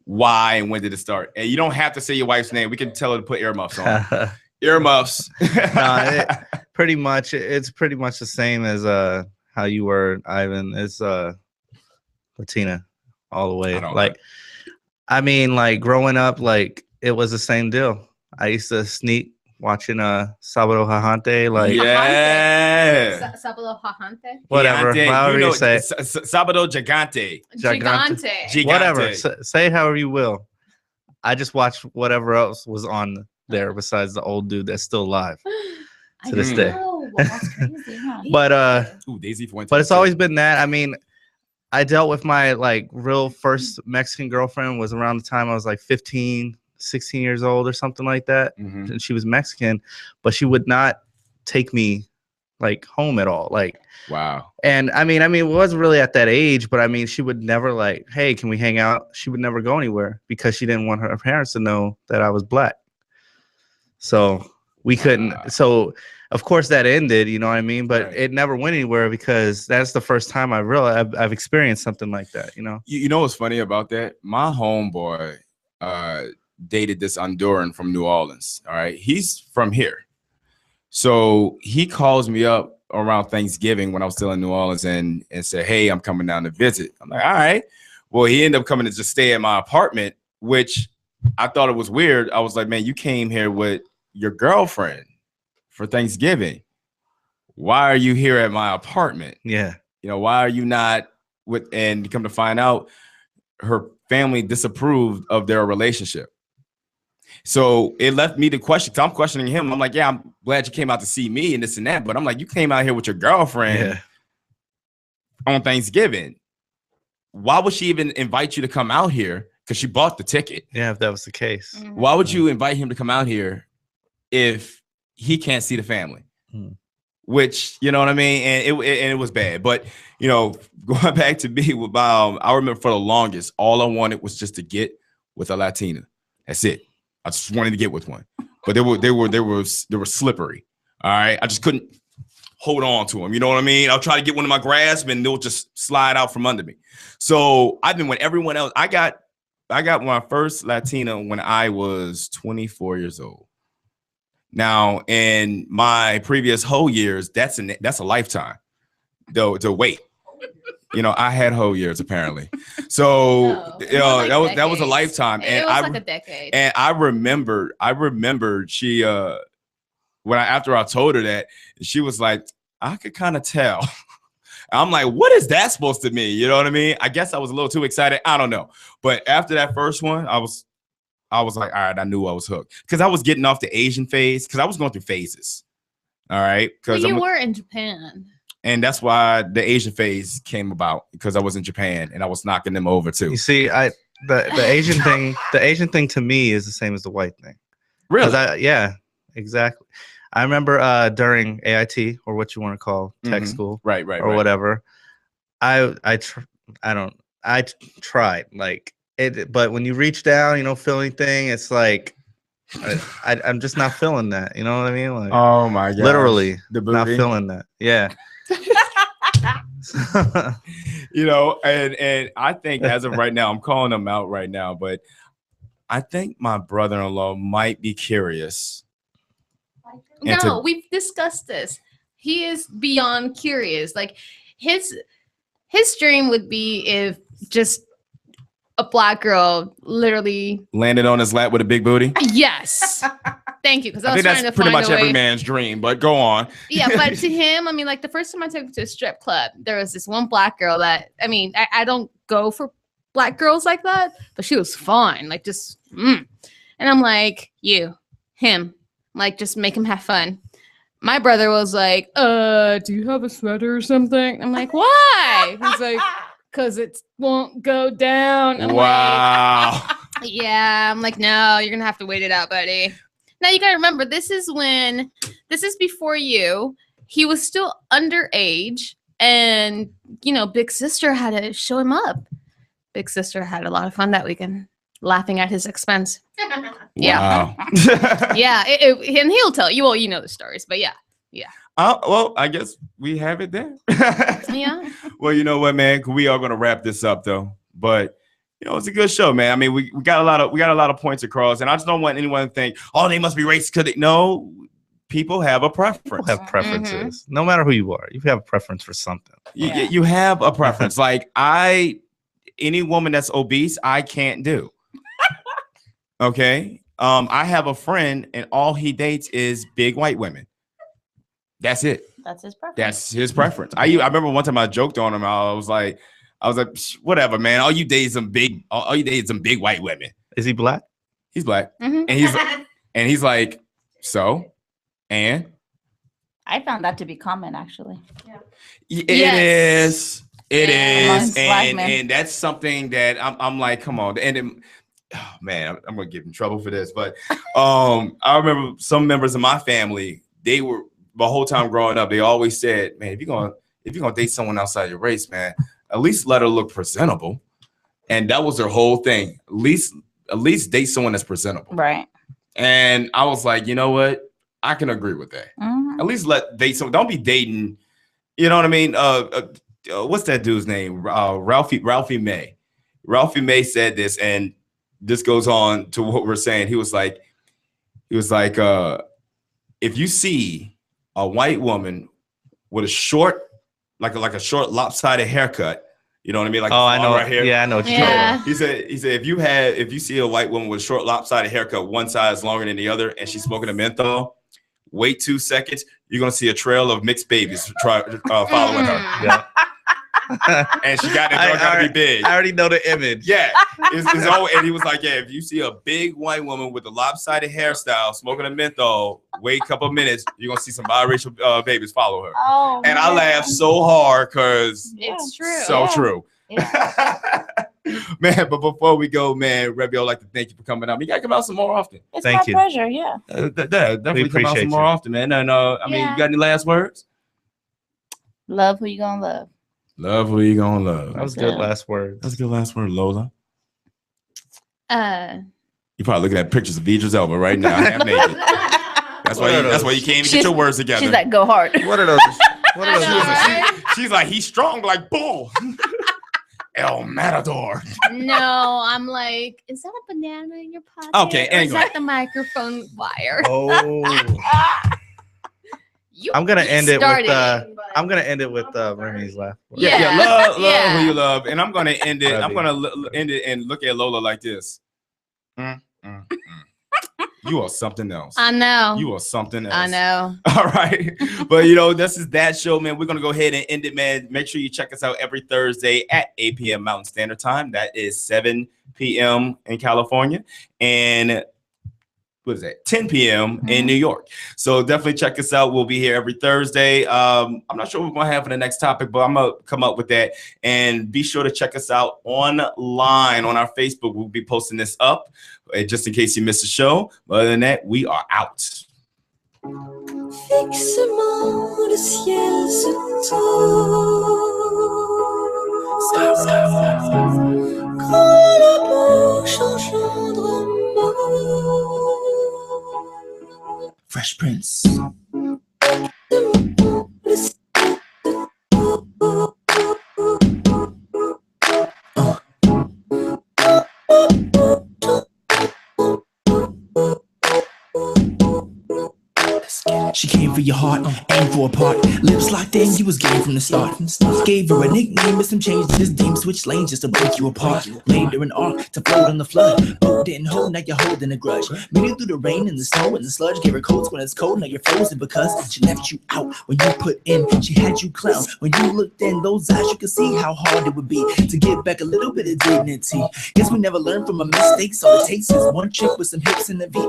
why and when did it start? And you don't have to say your wife's name. We can tell her to put earmuffs on. Earmuffs. Pretty much, it's pretty much the same as how you were, Ivan. It's Latina all the way. Like, I mean, like growing up, like it was the same deal. I used to sneak watching Sábado Gigante, like Sábado Gigante. Whatever, Gigante, however you say. Sábado Gigante. Gigante. Whatever. Say it however you will. I just watched whatever else was on there besides the old dude that's still alive to this day. That's crazy, huh? But Daisy but it's always been that. I mean, I dealt with my like real first Mexican girlfriend was around the time I was like 15, 16 years old or something like that. And she was Mexican, but she would not take me like home at all. Like, wow. And I mean, it wasn't really at that age, but I mean, she would never like, hey, can we hang out? She would never go anywhere because she didn't want her parents to know that I was black. So we couldn't. So of course that ended, you know what I mean? But it never went anywhere because that's the first time I realized I've experienced something like that, you know? You know what's funny about that? My homeboy dated this Honduran from New Orleans. All right. He's from here. So he calls me up around Thanksgiving when I was still in New Orleans and said, hey, I'm coming down to visit. I'm like, all right. Well, he ended up coming to just stay at my apartment, which I thought it was weird. I was like, man, you came here with your girlfriend for Thanksgiving. Why are you here at my apartment? Yeah. You know, why are you not with, and come to find out her family disapproved of their relationship. So it left me to question. I'm questioning him. I'm like, yeah, I'm glad you came out to see me and this and that. But I'm like, you came out here with your girlfriend on Thanksgiving. Why would she even invite you to come out here? Because she bought the ticket. Yeah, if that was the case. Why would you invite him to come out here if he can't see the family? Which, you know what I mean? And it was bad. But, you know, going back to me with I remember for the longest, all I wanted was just to get with a Latina. That's it. I just wanted to get with one. But they were slippery. All right. I just couldn't hold on to them. You know what I mean? I'll try to get one in my grasp and they'll just slide out from under me. So I've been with everyone else. I got my first Latina when I was 24 years old. Now, in my previous whole years, that's a lifetime. Though to wait. You know, I had whole years apparently. So that was a lifetime. And it was like a decade. And I remembered she after I told her that, she was like, I could kind of tell. I'm like, what is that supposed to mean? You know what I mean? I guess I was a little too excited. I don't know. But after that first one, I was like, all right, I knew I was hooked. Because I was getting off the Asian phase, because I was going through phases. All right. Because you were in Japan. And that's why the Asian phase came about, because I was in Japan and I was knocking them over too. You see, the Asian thing to me is the same as the white thing. Really? Yeah, exactly. I remember during AIT, or what you want to call tech school, right, or whatever. I tried like it, but when you reach down, you know, feel anything, it's like I'm just not feeling that. You know what I mean? Like, oh my god, literally the not feeling that. Yeah. You know, and I think as of right now, I'm calling them out right now, but I think my brother-in-law might be curious. No, we've discussed this. He is beyond curious. Like his dream would be if just a black girl literally landed on his lap with a big booty. Yes. Thank you. Because I was think trying that's to pretty find much a way. every man's dream, but go on. Yeah, but to him, I mean, like the first time I took him to a strip club, there was this one black girl that, I mean, I don't go for black girls like that, but she was fine. Like just, And I'm like, him, like just make him have fun. My brother was like, do you have a sweater or something? I'm like, why? He's like, because it won't go down. I'm wow. Like, yeah. I'm like, no, you're going to have to wait it out, buddy. Now you got to remember, this is before you. He was still underage. And, you know, Big Sister had to show him up. Big Sister had a lot of fun that weekend, laughing at his expense. Yeah. Wow. Yeah. And he'll tell you, well, you know the stories, but yeah. Well, I guess we have it there. Yeah. Well, you know what, man? We are going to wrap this up, though. But you know, it's a good show, man. I mean, we got a lot of points across, and I just don't want anyone to think, oh, they must be racist. Because no, people have a preference. People have preferences. No matter who you are, you have a preference for something. You have a preference. Like any woman that's obese, I can't do. Okay. I have a friend, and all he dates is big white women. That's it. That's his preference. That's his preference. I remember one time I joked on him. I was like, whatever, man. All you date is some big white women. Is he black? He's black, and he's like, so, and I found that to be common, actually. It is, and that's something that I'm like, come on, and then, oh, man, I'm gonna get in trouble for this, but I remember some members of my family, they were the whole time growing up, they always said, man, if you're gonna date someone outside your race, man, at least let her look presentable. And that was their whole thing. At least date someone that's presentable. Right. And I was like, you know what? I can agree with that. Mm-hmm. At least date someone. Don't be dating, you know what I mean? What's that dude's name? Ralphie May. Ralphie May said this, and this goes on to what we're saying. He was like, if you see a white woman with a short, like a short lopsided haircut, you know what I mean? Like, oh, I know right here. Yeah, I know what you're talking about. He said if you see a white woman with a short lopsided haircut, one side is longer than the other, and she's smoking a menthol, wait 2 seconds, you're gonna see a trail of mixed babies following her. Yeah. And she got that girl gotta be big. I already know the image. Yeah. And he was like, yeah, if you see a big white woman with a lopsided hairstyle smoking a menthol, wait a couple of minutes, you're gonna see some biracial babies follow her. Oh, and I laughed so hard because it's true. So true. Yeah. Man, but before we go, man, Rebby, I'd like to thank you for coming out. You gotta come out some more often. It's my pleasure, yeah. Definitely come out some more often, man. And I mean, you got any last words? Love who you gonna love. Love who you gonna love. That was good last word. That's a good last word, Lola. You probably looking at pictures of Idris Elba right now, half naked. That's why you can't even get your words together. She's like, go hard. What are those? What are those? She's like, he's strong like bull. El Matador. No, I'm like, is that a banana in your pocket? Okay, or is that the microphone wire? Oh. I'm gonna end it with Remy's laugh. Yeah. Love who you love, and I'm gonna end it. I'm gonna end it and look at Lola like this. You are something else. I know. You are something else. I know. All right, but you know this is that show, man. We're gonna go ahead and end it, man. Make sure you check us out every Thursday at 8 p.m. Mountain Standard Time. That is 7 p.m. in California, and what is that? 10 p.m. in New York. So definitely check us out. We'll be here every Thursday. I'm not sure what we're gonna have for the next topic, but I'm gonna come up with that. And be sure to check us out online on our Facebook. We'll be posting this up just in case you missed the show. But other than that, we are out. Fixement le ciel se tord. Quand la bouche engendre mot. Fresh Prince. She came for your heart, aim for a part. Lips locked in, you was game from the start. Gave her a nickname, but some change to this deem. Switch lanes just to break you apart. Laid her an arc to float on the flood. Boat didn't hold, now you're holding a grudge. Made it through the rain and the snow and the sludge. Gave her coats when it's cold, now you're frozen because she left you out when you put in. She had you clown. When you looked in those eyes, you could see how hard it would be to get back a little bit of dignity. Guess we never learned from our mistakes. All it takes is one trick with some hips and a V.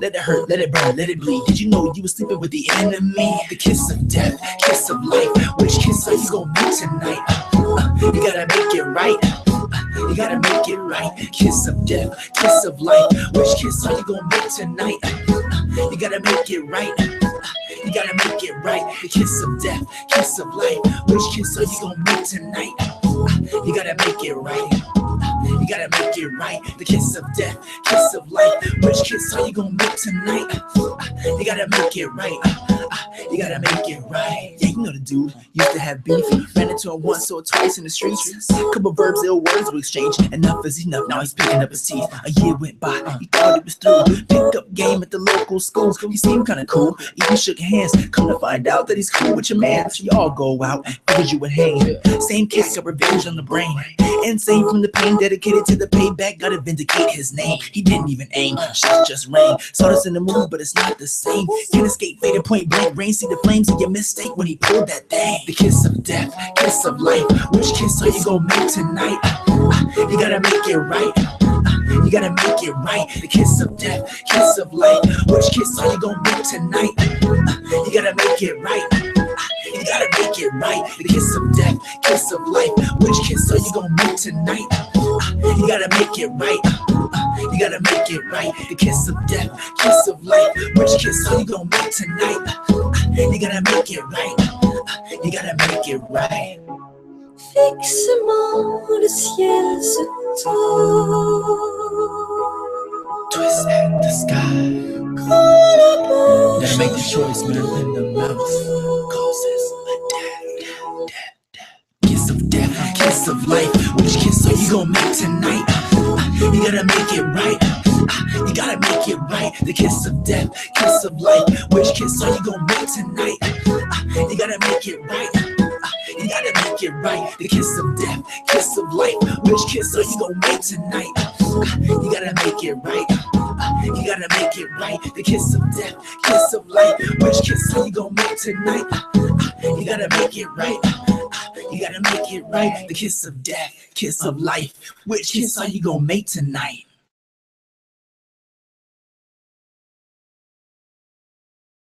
Let it hurt, let it burn, let it bleed. Did you know you were sleeping with the enemy? The kiss of death, kiss of life. Which kiss are you gonna be tonight? You gotta make it right. You gotta make it right. Kiss of death, kiss of life. Which kiss are you gonna make tonight? You gotta make it right. You gotta make it right. The kiss of death, kiss of life. Which kiss are you gonna make tonight? You gotta make it right. You gotta make it right. The kiss of death, kiss of life. Which kiss are you gonna make tonight? You gotta make it right. You gotta make it right. Yeah, you know the dude used to have beef. Ran into him once or twice in the streets. Couple verbs, ill words we exchanged. Enough is enough. Now he's picking up his teeth. A year went by. He thought it was through. Pick up game at the local school. He seemed kinda cool. Even shook hands. Come to find out that he's cool with your man. So y'all go out. Figured you would hang. Same cat got revenge on the brain. Insane from the pain. Dedicated to the payback. Gotta vindicate his name. He didn't even aim. Shots just rain. Saw this in the movie, but it's not the same. Can't escape faded point blank range. See the flames of your mistake when he pulled that thing. The kiss of death, kiss of life. Which kiss are you gonna make tonight? You gotta make it right. You gotta make it right. The kiss of death, kiss of life. Which kiss are you gonna make tonight? You gotta make it right. You gotta make it right. The kiss of death, kiss of life. Which kiss are you gonna make tonight? You gotta make it right. You gotta make it right. The kiss of death, kiss of life. Which kiss are you gonna make tonight? You gotta make it right. You gotta make it right. Fixement le ciel se tord. Twist at the sky. Gotta make the choice, man. In the mouth causes a death. Kiss of death, kiss of life. Which kiss are you gonna make tonight? You gotta make it right. You gotta make it right. The kiss of death, kiss of life. Which kiss are you gonna make tonight? You gotta make it right. You gotta make it right. The kiss of death, kiss of life. Which kiss are you gonna make tonight? You gotta make it right. You gotta make it right. The kiss of death, kiss of life. Which kiss are you gonna make tonight? You gotta make it right. You gotta make it right. The kiss of death, kiss of life. Which kiss are you gonna make tonight?